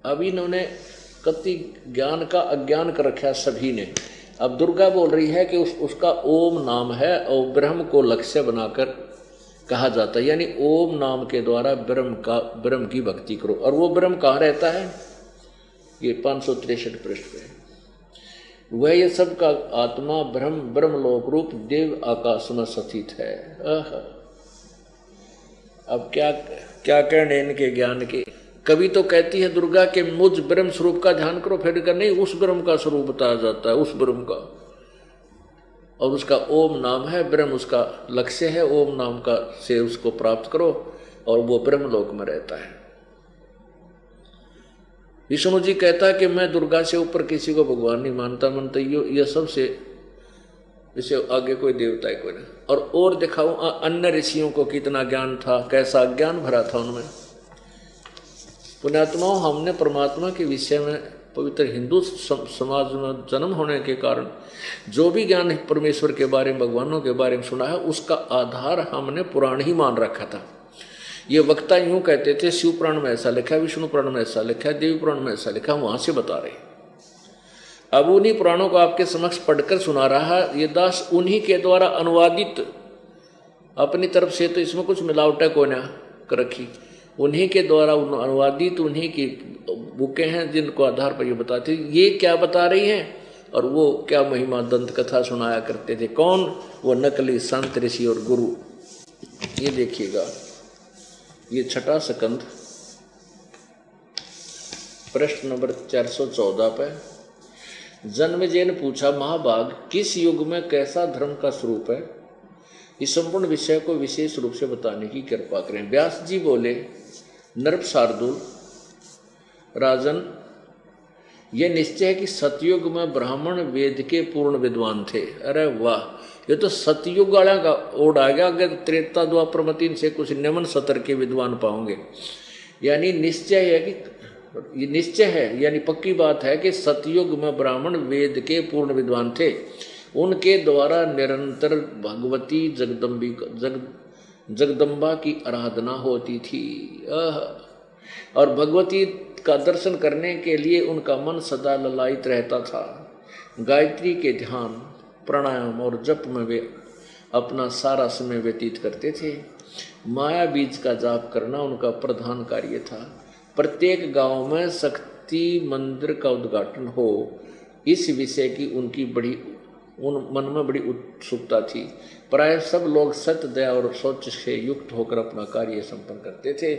अब इन्होंने कति ज्ञान का अज्ञान कर रखा सभी ने। अब दुर्गा बोल रही है कि उसका ओम नाम है और ब्रह्म को लक्ष्य बनाकर कहा जाता है, यानी ओम नाम के द्वारा ब्रह्म की भक्ति करो। और वो ब्रह्म कहाँ रहता है, ये 563 पृष्ठ पे। वह ये सब का आत्मा ब्रह्म लोक रूप देव आकाश में स्थित है। अब क्या कहने इनके ज्ञान के। कभी तो कहती है दुर्गा के मुझ ब्रह्म स्वरूप का ध्यान करो, फिर कर नहीं उस ब्रह्म का स्वरूप बताया जाता है, उस ब्रह्म का, और उसका ओम नाम है, ब्रह्म उसका लक्ष्य है, ओम नाम का से उसको प्राप्त करो और वो ब्रह्म लोक में रहता है। विष्णु जी कहता है कि मैं दुर्गा से ऊपर किसी को भगवान नहीं मानता, ये सबसे इसे आगे कोई देवता है कोई नहीं। और दिखाऊं अन्य ऋषियों को कितना ज्ञान था, कैसा ज्ञान भरा था उनमें। पुण्यात्माओं, हमने परमात्मा के विषय में पवित्र हिंदू समाज में जन्म होने के कारण जो भी ज्ञान परमेश्वर के बारे में, भगवानों के बारे में सुना है, उसका आधार हमने पुराण ही मान रखा था। ये वक्ता यूं कहते थे शिव पुराण में ऐसा लिखा है, विष्णु पुराण में ऐसा लिखा है, देवी पुराण में ऐसा लिखा, हम वहां से बता रहे। अब उन्हीं पुराणों को आपके समक्ष पढ़कर सुना रहा है ये दास, उन्हीं के द्वारा अनुवादित, अपनी तरफ से तो इसमें कुछ मिलावट कोई ना कर रखी, उन्हीं के द्वारा अनुवादित उन्हीं की बुकें हैं जिनको आधार पर ये बताते ये क्या बता रही हैं और वो क्या महिमा दंत कथा सुनाया करते थे। कौन? वो नकली संत ऋषि और गुरु। ये देखिएगा, ये छठा स्कंद प्रश्न नंबर 414 पे जन्मेजय ने पूछा, महाभाग किस युग में कैसा धर्म का स्वरूप है, इस संपूर्ण विषय को विशेष रूप से बताने की कृपा करें। व्यास जी बोले, नृप शार्दुल राजन, यह निश्चय है कि सतयुग में ब्राह्मण वेद के पूर्ण विद्वान थे। अरे वाह, ये तो सतयुग वाला का ओढ़ आ गया। अगर त्रेता द्वापर में इनसे कुछ निम्न सतर के विद्वान पाओगे, यानी निश्चय है कि ये निश्चय है, यानी पक्की बात है कि सतयुग में ब्राह्मण वेद के पूर्ण विद्वान थे। उनके द्वारा निरंतर भगवती जगदम्बा की आराधना होती थी। और भगवती का दर्शन करने के लिए उनका मन सदा ललायित रहता था। गायत्री के ध्यान, प्राणायाम और जप में वे अपना सारा समय व्यतीत करते थे। माया बीज का जाप करना उनका प्रधान कार्य था। प्रत्येक गांव में शक्ति मंदिर का उद्घाटन हो, इस विषय की उनकी मन में बड़ी उत्सुकता थी। प्राय सब लोग सत्य, दया और सोच से युक्त होकर अपना कार्य संपन्न करते थे।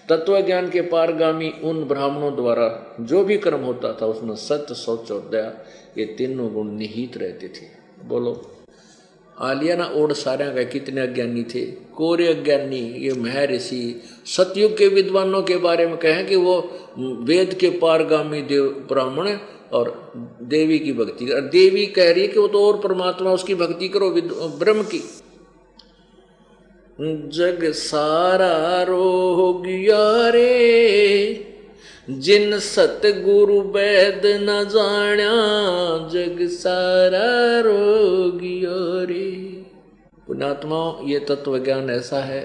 तत्व ज्ञान के पारगामी उन ब्राह्मणों द्वारा जो भी कर्म होता था उसमें सत्य, सोच और दया ये तीनों गुण निहित रहते थे। बोलो आलिया ना ओढ़ सारे का कितने अज्ञानी थे, कोरे अज्ञानी। ये महर्षि सतयुग के विद्वानों के बारे में कहें कि वो वेद के पारगामी देव ब्राह्मण और देवी की भक्ति कर। देवी कह रही है कि वो तो और परमात्मा, उसकी भक्ति करो ब्रह्म की। जग सारा रोगिया रे, जिन सतगुरु वैद न जाण्या, जग सारा रोगिया रे। पुण्यात्माओं, ये तत्व ज्ञान ऐसा है।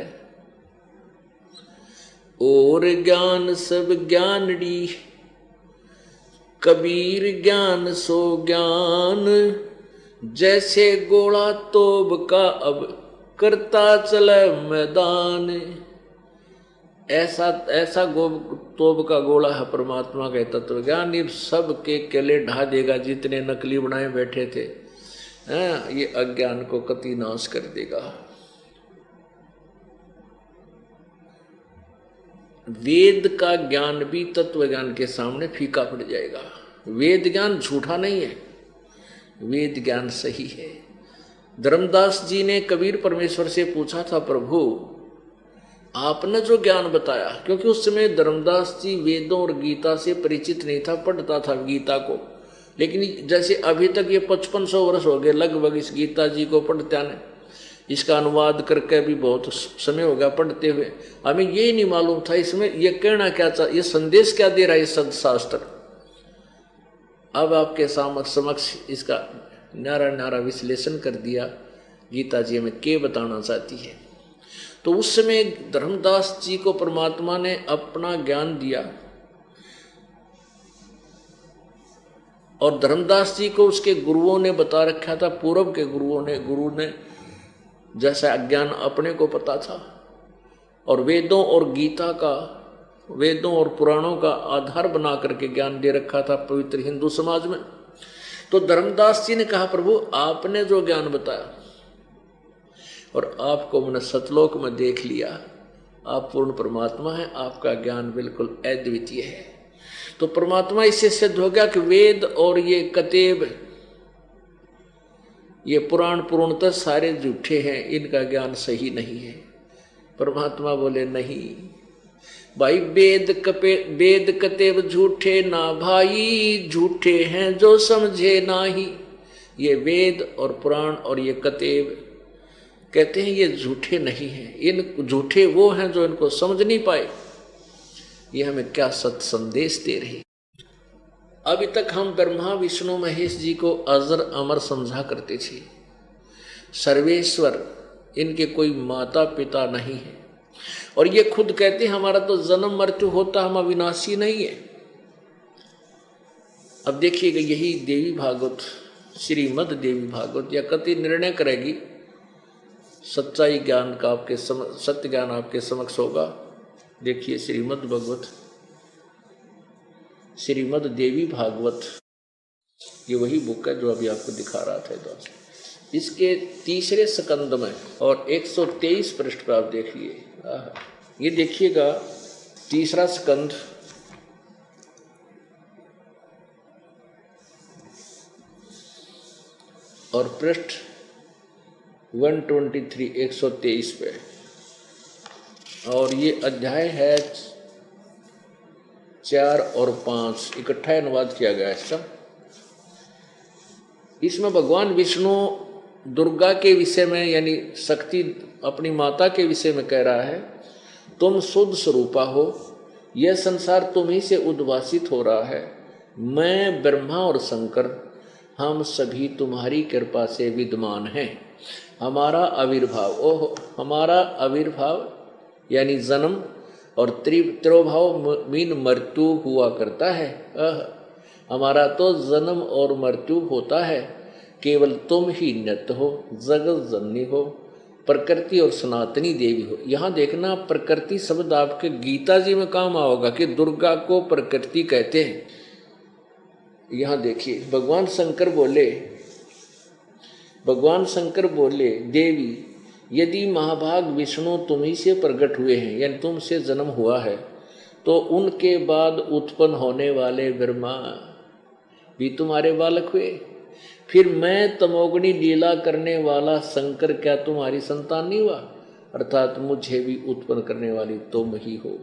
और ज्ञान सब ज्ञानड़ी, कबीर ज्ञान सो ज्ञान, जैसे गोला तोब का अब करता चले मैदान। ऐसा तोब का गोला है परमात्मा का तत्व ज्ञान। ये सब के केले ढा देगा जितने नकली बनाए बैठे थे। ये अज्ञान को कति नाश कर देगा। वेद का ज्ञान भी तत्व ज्ञान के सामने फीका पड़ जाएगा। वेद ज्ञान झूठा नहीं है, वेद ज्ञान सही है। धर्मदास जी ने कबीर परमेश्वर से पूछा था, प्रभु आपने जो ज्ञान बताया, क्योंकि उस समय धर्मदास जी वेदों और गीता से परिचित नहीं था, पढ़ता था गीता को। लेकिन जैसे अभी तक ये 5500 वर्ष हो गए लगभग इस गीता जी को पढ़ते आने, इसका अनुवाद करके भी बहुत समय हो गया पढ़ते हुए। हमें ये नहीं मालूम था इसमें ये कहना क्या ये संदेश क्या दे रहा है ये सदशास्त्र। अब आपके समक्ष इसका न्यारा न्यारा विश्लेषण कर दिया गीता जी हमें क्या बताना चाहती है। तो उस समय धर्मदास जी को परमात्मा ने अपना ज्ञान दिया और धर्मदास जी को उसके गुरुओं ने बता रखा था। पूर्व के गुरु ने जैसा अज्ञान अपने को पता था और वेदों और गीता का, वेदों और पुराणों का आधार बना करके ज्ञान दे रखा था पवित्र हिंदू समाज में। तो धर्मदास जी ने कहा, प्रभु आपने जो ज्ञान बताया और आपको मैंने सतलोक में देख लिया, आप पूर्ण परमात्मा हैं, आपका ज्ञान बिल्कुल अद्वितीय है। तो परमात्मा इससे सिद्ध हो गया कि वेद और ये कतेब, ये पुराण पूर्णतः सारे झूठे हैं, इनका ज्ञान सही नहीं है। परमात्मा बोले नहीं भाई, वेद कतेब झूठे ना भाई, झूठे हैं जो समझे नाही। ये वेद और पुराण और ये कतेब कहते हैं ये झूठे नहीं हैं, इन झूठे वो हैं जो इनको समझ नहीं पाए। ये हमें क्या सत संदेश दे रही। अभी तक हम ब्रह्मा विष्णु महेश जी को अजर अमर समझा करते थे, सर्वेश्वर, इनके कोई माता पिता नहीं है। और ये खुद कहते हैं हमारा तो जन्म मृत्यु होता, हम अविनाशी नहीं है। अब देखिएगा यही देवी भागवत, श्रीमद देवी भागवत या कति निर्णय करेगी, सच्चाई ज्ञान का आपके सत्य ज्ञान आपके समक्ष होगा। देखिए श्रीमद भगवत, श्रीमद देवी भागवत, ये वही बुक है जो अभी आपको दिखा रहा था दोस्त। इसके तीसरे स्कंद में और 123 पृष्ठ पर आप देखिए, ये देखिएगा तीसरा स्कंद और पृष्ठ 123 123 पे, और ये अध्याय है 4 और 5 इकट्ठा अनुवाद किया गया है इसका। इसमें भगवान विष्णु दुर्गा के विषय में यानी शक्ति अपनी माता के विषय में कह रहा है, तुम शुद्ध स्वरूपा हो, यह संसार तुम ही से उद्भासित हो रहा है। मैं ब्रह्मा और शंकर हम सभी तुम्हारी कृपा से विद्यमान हैं। हमारा आविर्भाव, ओहो, हमारा आविर्भाव यानी जन्म और तिरोभाव मीन मृत्यु हुआ करता है। हमारा तो जन्म और मृत्यु होता है, केवल तुम ही नित्य हो, जगत जननी हो, प्रकृति और सनातनी देवी हो। यहाँ देखना, प्रकृति शब्द आपके गीता जी में काम आओगा कि दुर्गा को प्रकृति कहते हैं। यहाँ देखिए भगवान शंकर बोले देवी यदि महाभाग विष्णु तुम ही से प्रकट हुए हैं, यानी तुमसे जन्म हुआ है, तो उनके बाद उत्पन्न होने वाले ब्रह्मा भी तुम्हारे बालक हुए। फिर मैं तमोगुणी लीला करने वाला शंकर क्या तुम्हारी संतान नहीं हुआ? अर्थात मुझे भी उत्पन्न करने वाली तुम ही हो।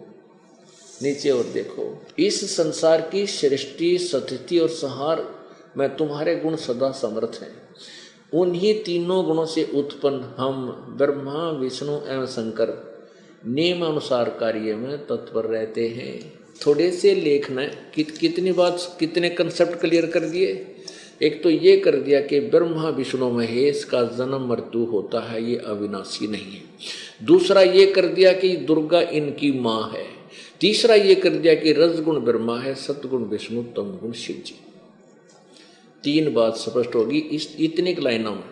नीचे और देखो, इस संसार की सृष्टि, स्थिति और संहार में तुम्हारे गुण सदा समर्थ हैं। उन्हीं तीनों गुणों से उत्पन्न हम ब्रह्मा, विष्णु एवं शंकर नियम अनुसार कार्य में तत्पर रहते हैं। थोड़े से लेख ने कितनी बात, कितने कंसेप्ट क्लियर कर दिए। एक तो ये कर दिया कि ब्रह्मा विष्णु महेश का जन्म मृत्यु होता है, ये अविनाशी नहीं है। दूसरा ये कर दिया कि दुर्गा इनकी माँ है। तीसरा ये कर दिया कि रजगुण ब्रह्मा है, सतगुण विष्णु, तमगुण शिव जी। तीन बात स्पष्ट होगी इस इतनी लाइनों में।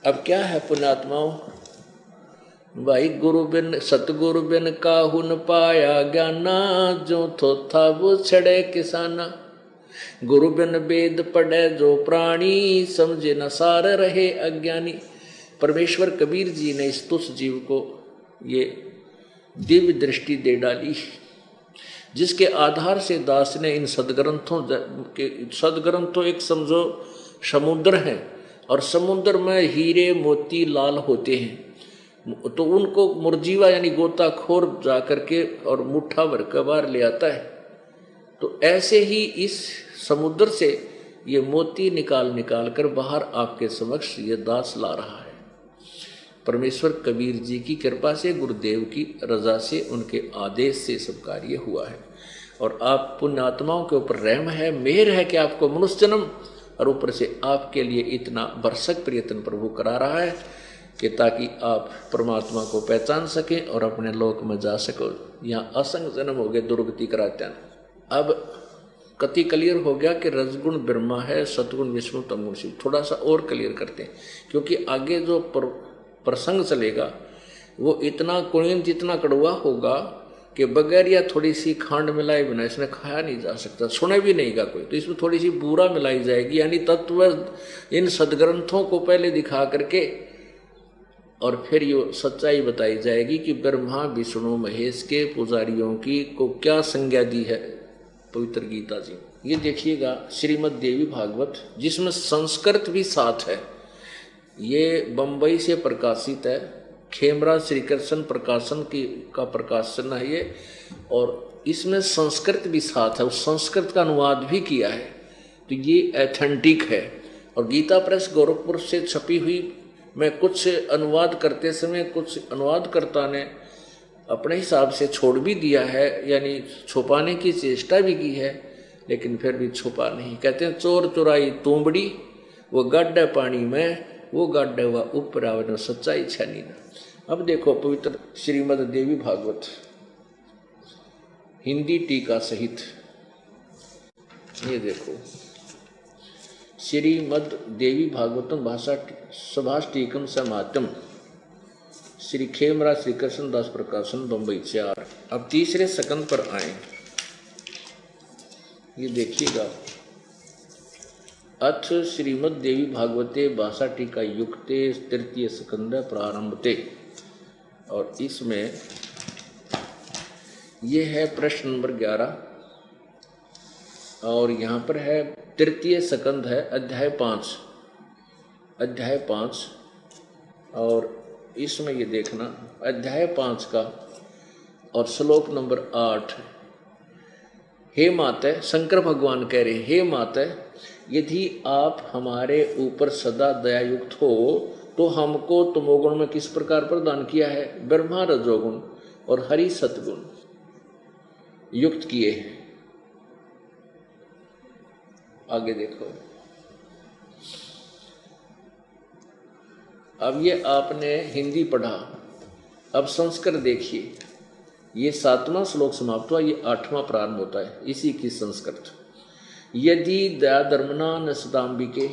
अब क्या है पुण्यात्माओं, भाई गुरु बिन सतगुरु बिन काहू न पाया ज्ञाना, जो थो था वो छड़े किसाना। गुरु बिन वेद पढ़े जो प्राणी, समझे न सार रहे अज्ञानी। परमेश्वर कबीर जी ने इस तुष जीव को ये दिव्य दृष्टि दे डाली, जिसके आधार से दास ने इन सदग्रंथों के, सदग्रंथ तो एक समझो समुद्र है, और समुद्र में हीरे मोती लाल होते हैं, तो उनको मुरजीवा यानी गोताखोर जा करके और मुट्ठा भर के बाहर ले आता है। तो ऐसे ही इस समुद्र से ये मोती निकाल निकाल कर बाहर आपके समक्ष ये दास ला रहा है। परमेश्वर कबीर जी की कृपा से, गुरुदेव की रजा से, उनके आदेश से सब कार्य हुआ है। और आप पुण्यात्माओं के ऊपर रहम है, मेहर है कि आपको मनुष्य जन्म, और ऊपर से आपके लिए इतना भरसक प्रयत्न प्रभु करा रहा है कि ताकि आप परमात्मा को पहचान सकें और अपने लोक में जा सको। यहाँ असंग जन्म हो गए दुर्गति कराते। अब कति क्लियर हो गया कि रजगुण ब्रह्मा है, सतगुण विष्णु, तमगुण शिव। थोड़ा सा और क्लियर करते हैं, क्योंकि आगे जो प्रसंग चलेगा वो इतना कुणित, इतना कड़वा होगा कि बगैर या थोड़ी सी खांड मिलाए बिना इसने खाया नहीं जा सकता, सुने भी नहीं का कोई। तो इसमें थोड़ी सी बूरा मिलाई जाएगी, यानी तत्व इन सदग्रंथों को पहले दिखा करके और फिर ये सच्चाई बताई जाएगी कि ब्रह्मा विष्णु महेश के पुजारियों की को क्या संज्ञा दी है पवित्र गीता जी। ये देखिएगा श्रीमद् देवी भागवत, जिसमें संस्कृत भी साथ है। ये बंबई से प्रकाशित है, खेमरा श्री कृष्ण प्रकाशन का प्रकाशन है ये, और इसमें संस्कृत भी साथ है, उस संस्कृत का अनुवाद भी किया है। तो ये एथेंटिक है। और गीता प्रेस गोरखपुर से छपी हुई में कुछ अनुवाद करते समय कुछ अनुवादकर्ता ने अपने हिसाब से छोड़ भी दिया है, यानी छुपाने की चेष्टा भी की है, लेकिन फिर भी छुपा नहीं। कहते हैं चोर चुराई तूंबड़ी, वो गड्ढे पानी में, वो गड्ढे हुआ ऊपर आवे, सच्चाई छनी ना। अब देखो पवित्र श्रीमद् देवी भागवत हिंदी टीका सहित, ये देखो श्रीमद् देवी भागवतम भाषा सभाष टीकम समातम, श्री खेमरा श्री कृष्ण दास प्रकाशन बंबई 4। अब तीसरे सकंद पर आए, ये देखिएगा। अथ श्रीमद् देवी भागवते भाषा टीका युक्ते तृतीय सकंद प्रारंभते, और इसमें ये है प्रश्न नंबर 11, और यहाँ पर है तृतीय सकंद है अध्याय 5, और इसमें ये देखना अध्याय 5 का और श्लोक नंबर 8। हे माते, शंकर भगवान कह रहे हैं, हे माते, यदि आप हमारे ऊपर सदा दयायुक्त हो तो हमको तमोगुण में किस प्रकार प्रदान किया है? ब्रह्मा रजोगुण और हरि सतगुण युक्त किए हैं। आगे देखो, अब ये आपने हिंदी पढ़ा, अब संस्कृत देखिए। ये 7वां श्लोक समाप्त हुआ, ये 8वां प्रारंभ होता है इसी की संस्कृत। यदि दया धर्मना न सदाम्बिके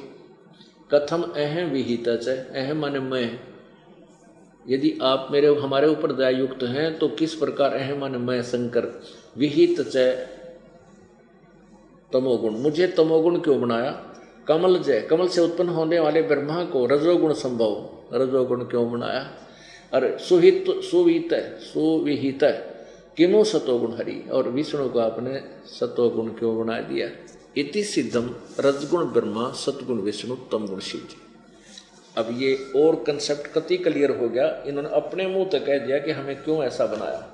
कथम अहम विहित च, अहम माने मैं, यदि आप हमारे ऊपर दयायुक्त हैं तो किस प्रकार अहम माने मैं शंकर, विहित च तमोगुण, मुझे तमोगुण क्यों बनाया, कमल जय, कमल से उत्पन्न होने वाले ब्रह्मा को रजोगुण संभव, रजोगुण क्यों बनाया, अरे सुहित सुविहित सुविहित किमो सतोगुण हरि, और विष्णु को आपने सतोगुण क्यों बना दिया। इति सिद्धम रजगुण ब्रह्मा सतगुण विष्णु तमगुण शिव जी। अब ये और कंसेप्ट कति क्लियर हो गया, इन्होंने अपने मुंह तक कह दिया कि हमें क्यों ऐसा बनाया।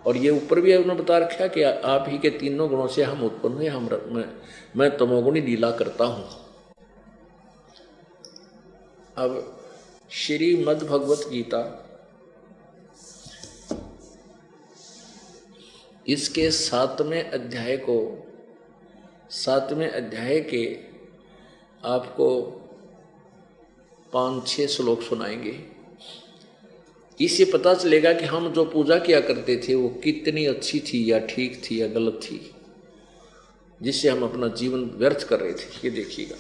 और ये ऊपर भी उन्होंने बता रखा कि आप ही के तीनों गुणों से हम उत्पन्न हुए, मैं तमोगुणी लीला करता हूं। अब श्रीमद् भगवत गीता इसके 7वें अध्याय के आपको 5-6 श्लोक सुनाएंगे। इससे पता चलेगा कि हम जो पूजा किया करते थे वो कितनी अच्छी थी या ठीक थी या गलत थी, जिससे हम अपना जीवन व्यर्थ कर रहे थे। ये देखिएगा,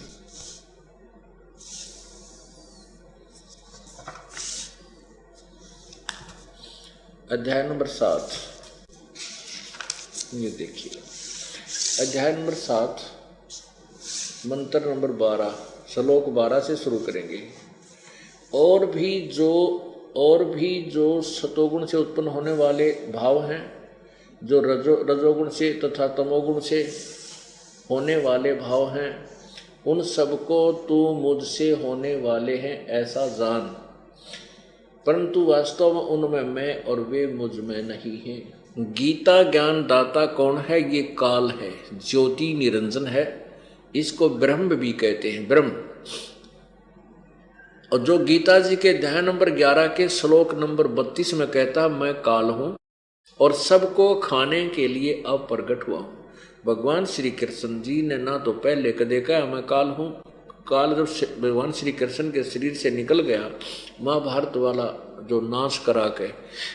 अध्याय नंबर 7, ये देखिए अध्याय नंबर 7 मंत्र नंबर 12 श्लोक 12 से शुरू करेंगे। और भी जो सतोगुण से उत्पन्न होने वाले भाव हैं, जो रजोगुण से तथा तमोगुण से होने वाले भाव हैं, उन सबको तू मुझसे होने वाले हैं ऐसा जान, परंतु वास्तव में उनमें मैं और वे मुझ में नहीं हैं। गीता ज्ञान दाता कौन है? ये काल है, ज्योति निरंजन है, इसको ब्रह्म भी कहते हैं, ब्रह्म। और जो गीता जी के अध्याय नंबर 11 के श्लोक नंबर 32 में कहता मैं काल हूं और सबको खाने के लिए अब प्रकट हुआ हूं। भगवान श्री कृष्ण जी ने ना तो पहले कदे कहा मैं काल हूं, काल जब भगवान श्री कृष्ण के शरीर से निकल गया महाभारत वाला जो नाश करा के,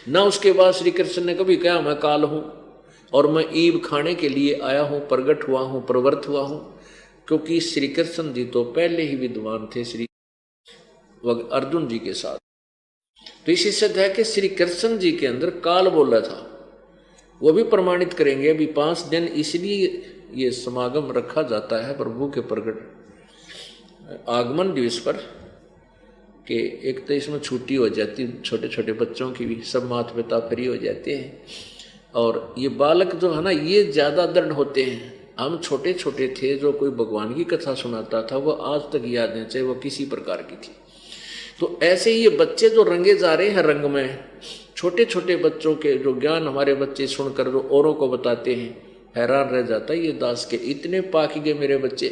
ना उसके बाद श्री कृष्ण ने कभी कहा मैं काल हूं और मैं ईव खाने के लिए आया हूं, प्रकट हुआ हूं, प्रवृत्त हुआ हूं। क्योंकि श्री कृष्ण जी तो पहले ही विद्वान थे श्री अर्जुन जी के साथ। तो इसी सिद्ध है कि श्री कृष्ण जी के अंदर काल बोला था, वो भी प्रमाणित करेंगे। अभी 5 दिन इसलिए ये समागम रखा जाता है प्रभु के प्रकट आगमन दिवस पर, कि एक तो इसमें छुट्टी हो जाती, छोटे छोटे बच्चों की भी, सब माता पिता फ्री हो जाते हैं। और ये बालक जो है ना, ये ज़्यादा दृढ़ होते हैं। हम छोटे छोटे थे, जो कोई भगवान की कथा सुनाता था वो आज तक याद है, चाहे वो किसी प्रकार की थी। तो ऐसे ही ये बच्चे जो रंगे जा रहे हैं रंग में, छोटे छोटे बच्चों के जो ज्ञान हमारे बच्चे सुनकर जो औरों को बताते हैं, हैरान रह जाता है ये दास के इतने पाक गए मेरे बच्चे।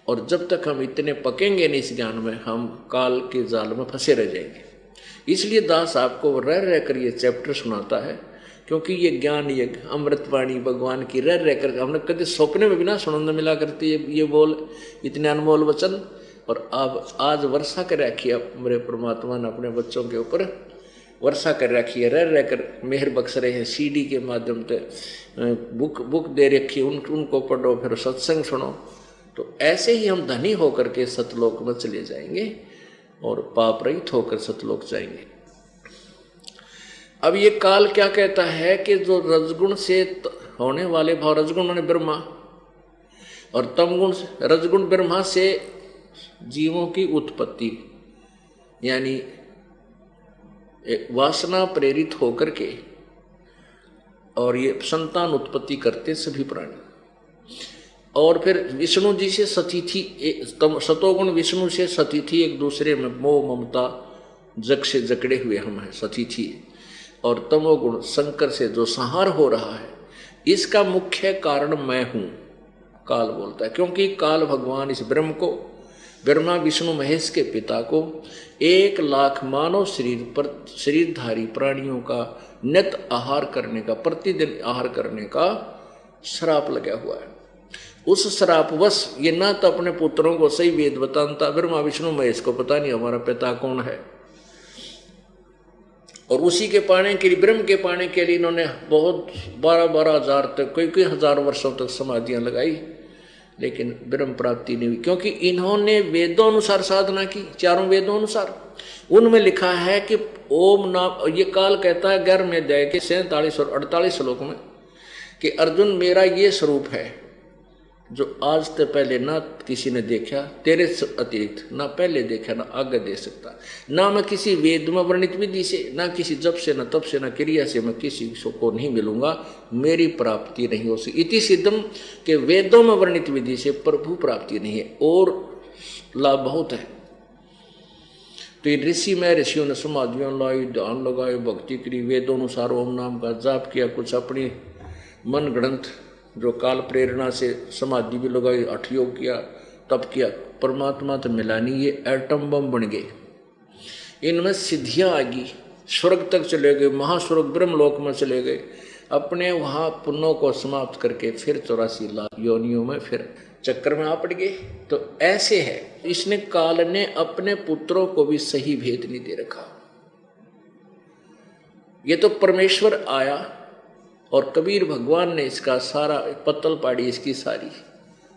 और जब तक हम इतने पकेंगे नहीं इस ज्ञान में, हम काल के जाल में फंसे रह जाएंगे। इसलिए दास आपको रह रह कर ये चैप्टर सुनाता है, क्योंकि ये ज्ञान, ये अमृतवाणी भगवान की रह रह कर हमने कभी सपने में भी ना सुनने मिला करती ये बोल, इतने अनमोल वचन। और अब आज वर्षा कर रखी है मेरे परमात्मा ने अपने बच्चों के ऊपर, वर्षा कर रखी है, रह कर मेहर बख्श रहे हैं। CD के माध्यम से बुक दे रखी, उनको पढ़ो, फिर सत्संग सुनो। तो ऐसे ही हम धनी होकर के सतलोक में चले जाएंगे और पाप रहित होकर सतलोक जाएंगे। अब ये काल क्या कहता है कि जो रजगुण से होने वाले भाव, रजगुण माने ब्रह्मा, और तमगुण रजगुण ब्रह्मा से जीवों की उत्पत्ति, यानी वासना प्रेरित होकर के और ये संतान उत्पत्ति करते सभी प्राणी। और फिर विष्णु जी से सतिथि, सतोगुण विष्णु से सतिथि, एक दूसरे में मोह ममता जग से जकड़े हुए हम हैं सतिथि। और तमोगुण शंकर से जो संहार हो रहा है, इसका मुख्य कारण मैं हूं, काल बोलता है। क्योंकि काल भगवान इस ब्रह्म को, ब्रह्मा विष्णु महेश के पिता को 1 लाख मानव शरीरधारी प्राणियों का नित आहार करने का, प्रतिदिन आहार करने का श्राप लगा हुआ है। उस श्रापवश ये ना तो अपने पुत्रों को सही वेद बताता, ब्रह्मा विष्णु महेश को पता नहीं हमारा पिता कौन है। और उसी के पाने के लिए, ब्रह्म के पाने के लिए इन्होंने बहुत 12-12 हजार तक, कई हजार वर्षों तक समाधियां लगाई, लेकिन ब्रह्म प्राप्ति नहीं हुई, क्योंकि इन्होंने वेदों अनुसार साधना की, चारों वेदों अनुसार। उनमें लिखा है कि ओम नाम, ये काल कहता है 11वें अध्याय के 47 और 48 श्लोक में कि अर्जुन मेरा ये स्वरूप है जो आज तक पहले ना किसी ने देखा, तेरे अतिरिक्त ना पहले देखा ना आगे देख सकता, ना मैं किसी वेद में वर्णित विधि से, ना किसी जप से, ना तप से, ना क्रिया से मैं किसी को नहीं मिलूंगा, मेरी प्राप्ति नहीं हो सकती। इति सिद्धम के वेदों में वर्णित विधि से प्रभु प्राप्ति नहीं है, और लाभ बहुत है। तो ये ऋषि में ऋषियों ने समाधियां लाई, ध्यान लगाए, भक्ति करी, वेदों अनुसार ओम नाम का जाप किया, कुछ अपनी मन ग्रंथ जो काल प्रेरणा से समाधि भी लगाई, हठ योग किया, तप किया, परमात्मा तो मिला नहीं, ये एटम बम बन गए। इनमें सिद्धियां आ गई, स्वर्ग तक चले गए, महास्वर्ग ब्रह्मलोक में चले गए, अपने वहां पुण्यों को समाप्त करके फिर 84 लाख योनियों में फिर चक्कर में आ पड़ गए। तो ऐसे है, इसने काल ने अपने पुत्रों को भी सही भेद नहीं दे रखा। ये तो परमेश्वर आया और कबीर भगवान ने इसका सारा पत्तल पाड़ी, इसकी सारी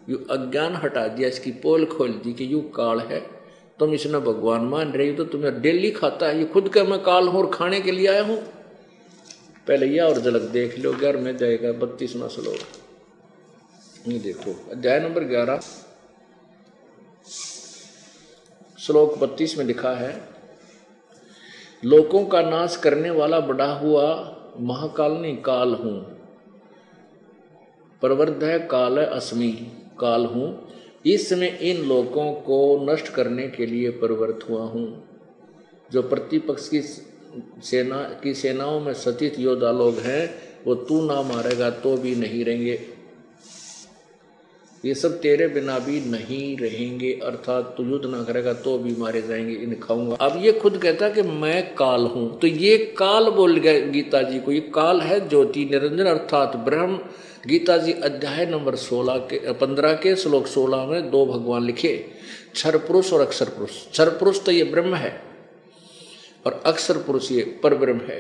यू अज्ञान हटा दिया, इसकी पोल खोल दी कि यू काल है, तुम इसने भगवान मान रही हो तो तुम्हें डेली खाता है। ये खुद का मैं काल हूं और खाने के लिए आया हूं। पहले यह और झलक देख लो, 11 में जाएगा 32वां श्लोक, ये देखो अध्याय नंबर 11 श्लोक 32 में लिखा है, लोकों का नाश करने वाला बड़ा हुआ महाकाल नहीं काल हूं, प्रवृद्ध है काल है अस्मि, काल हूं, इस समय इन लोगों को नष्ट करने के लिए प्रवृत्त हुआ हूं। जो प्रतिपक्ष की सेनाओं में सतित योद्धा लोग हैं, वो तू ना मारेगा तो भी नहीं रहेंगे, ये सब तेरे बिना भी नहीं रहेंगे, अर्थात तू युद्ध ना करेगा तो भी मारे जाएंगे, इन्हें खाऊंगा। अब ये खुद कहता है कि मैं काल हूं, तो ये काल बोल गया गीता जी को, ये काल है ज्योति निरंजन अर्थात ब्रह्म। गीता जी अध्याय नंबर 15 के श्लोक 16 में दो भगवान लिखे, क्षर पुरुष और अक्षर पुरुष। क्षर पुरुष तो ये ब्रह्म है और अक्षर पुरुष ये पर ब्रह्म है।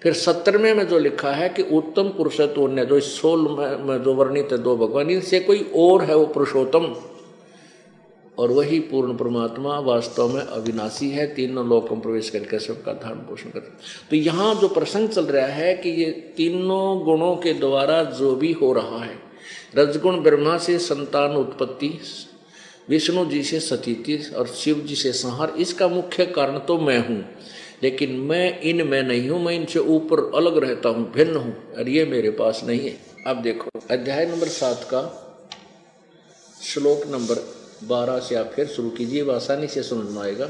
फिर 17वें में जो लिखा है कि उत्तम पुरुष है तो अन्य, जो 16 में जो वर्णित है दो भगवान, इनसे कोई और है वो पुरुषोत्तम, और वही पूर्ण परमात्मा वास्तव में अविनाशी है, तीनों लोकों में प्रवेश करके सबका धारण पोषण कर। तो यहाँ जो प्रसंग चल रहा है कि ये तीनों गुणों के द्वारा जो भी हो रहा है, रजगुण ब्रह्मा से संतान उत्पत्ति, विष्णु जी से सतीति और शिव जी से संहार, इसका मुख्य कारण तो मैं हूँ, लेकिन मैं इनमें नहीं हूं, मैं इनसे ऊपर अलग रहता हूं, भिन्न हूं, और ये मेरे पास नहीं है। अब देखो अध्याय नंबर 7 का श्लोक नंबर 12 से आप फिर शुरू कीजिए, आसानी से समझ में आएगा।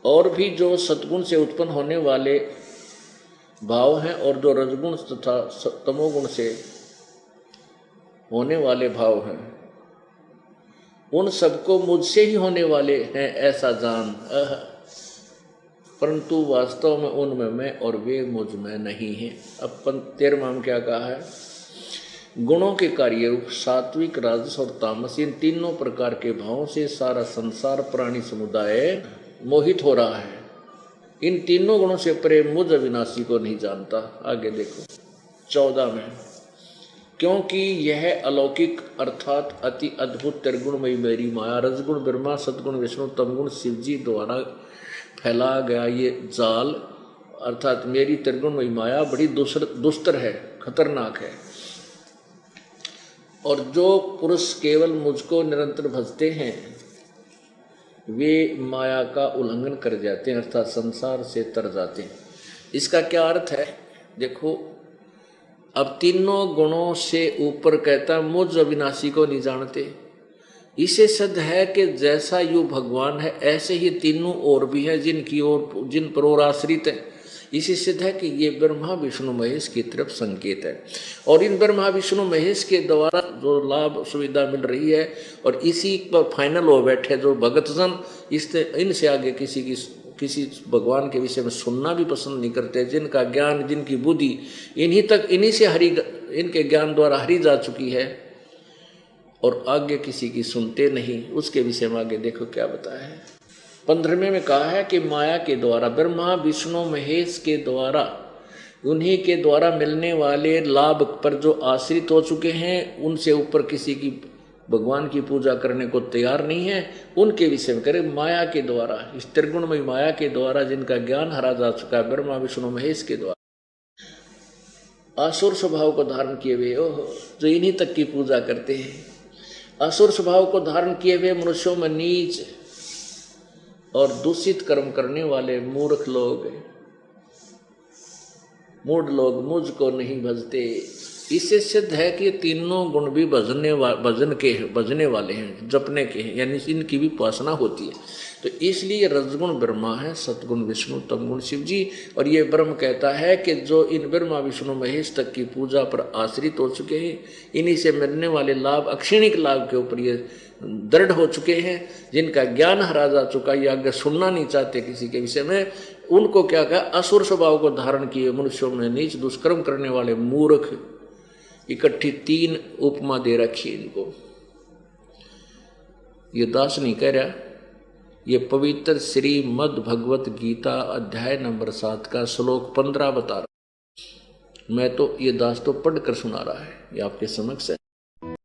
और भी जो सतगुण से उत्पन्न होने वाले भाव हैं और जो रजगुण तथा तमोगुण से होने वाले भाव हैं, उन सबको मुझसे ही होने वाले हैं ऐसा जान, परंतु वास्तव में उनमें मैं और वे मुझ में नहीं हैं। अब 13वां में क्या कहा है, गुणों के कार्य रूप सात्विक राजस और तामस, इन तीनों प्रकार के भावों से सारा संसार प्राणी समुदाय मोहित हो रहा है। इन तीनों गुणों से परे मुझ अविनाशी को नहीं जानता। आगे देखो 14 में, क्योंकि यह अलौकिक अर्थात अति अद्भुत त्रिगुणमयी मेरी माया, रजगुण ब्रह्मा, सदगुण विष्णु, तमगुण शिव जी द्वारा फैला गया ये जाल अर्थात मेरी त्रिगुणमयी माया बड़ी दुस्तर है, खतरनाक है। और जो पुरुष केवल मुझको निरंतर भजते हैं वे माया का उल्लंघन कर जाते हैं, अर्थात संसार से तर जाते हैं। इसका क्या अर्थ है, देखो अब तीनों गुणों से ऊपर कहता मुझ अविनाशी को नहीं जानते, इसे सिद्ध है कि जैसा यू भगवान है ऐसे ही तीनों और भी है जिनकी ओर जिन पर और आश्रित है। इसी सिद्ध है कि ये ब्रह्मा विष्णु महेश की तरफ संकेत है, और इन ब्रह्मा विष्णु महेश के द्वारा जो लाभ सुविधा मिल रही है और इसी पर फाइनल हो बैठे जो भगतजन, इससे इनसे आगे किसी किसी भगवान के विषय में सुनना भी पसंद नहीं करते, जिनका ज्ञान, जिनकी बुद्धि इन्हीं से इनके ज्ञान द्वारा हरी जा चुकी है और आगे किसी की सुनते नहीं, उसके विषय में आगे देखो क्या बताया है। 15वें में कहा है कि माया के द्वारा, ब्रह्मा विष्णु महेश के द्वारा, उन्हीं के द्वारा मिलने वाले लाभ पर जो आश्रित हो चुके हैं, उनसे ऊपर किसी की भगवान की पूजा करने को तैयार नहीं है, उनके विषय में करे माया के द्वारा, इस त्रिगुणमयी माया के द्वारा जिनका ज्ञान हरा जा चुका है, ब्रह्मा विष्णु महेश के द्वारा असुर स्वभाव को धारण किए हुए जो इन्हीं तक की पूजा करते हैं, असुर स्वभाव को धारण किए हुए मनुष्यों में नीच और दूषित कर्म करने वाले मूर्ख लोग, मूढ़ लोग मुझको नहीं भजते। इससे सिद्ध है कि ये तीनों गुण भी भजने वाले हैं, जपने के हैं, यानी इनकी भी उपासना होती है। तो इसलिए रजगुण ब्रह्मा है, सतगुण विष्णु, तमगुण शिव जी। और ये ब्रह्म कहता है कि जो इन ब्रह्मा विष्णु महेश तक की पूजा पर आश्रित हो चुके हैं, इन्हीं से मिलने वाले लाभ, अक्षणिक लाभ के ऊपर ये दृढ़ हो चुके हैं, जिनका ज्ञान हरा जा चुका, ये आगे सुनना नहीं चाहते किसी के विषय में, उनको क्या कहा, असुर स्वभाव को धारण किए मनुष्यों में नीच दुष्कर्म करने वाले मूर्ख। इकट्ठी 3 उपमा दे रखी इनको। ये दास नहीं कह रहा, ये पवित्र श्रीमद् भगवत गीता अध्याय नंबर 7 का श्लोक 15 बता रहा। मैं तो ये दास तो पढ़कर सुना रहा है, ये आपके समक्ष है।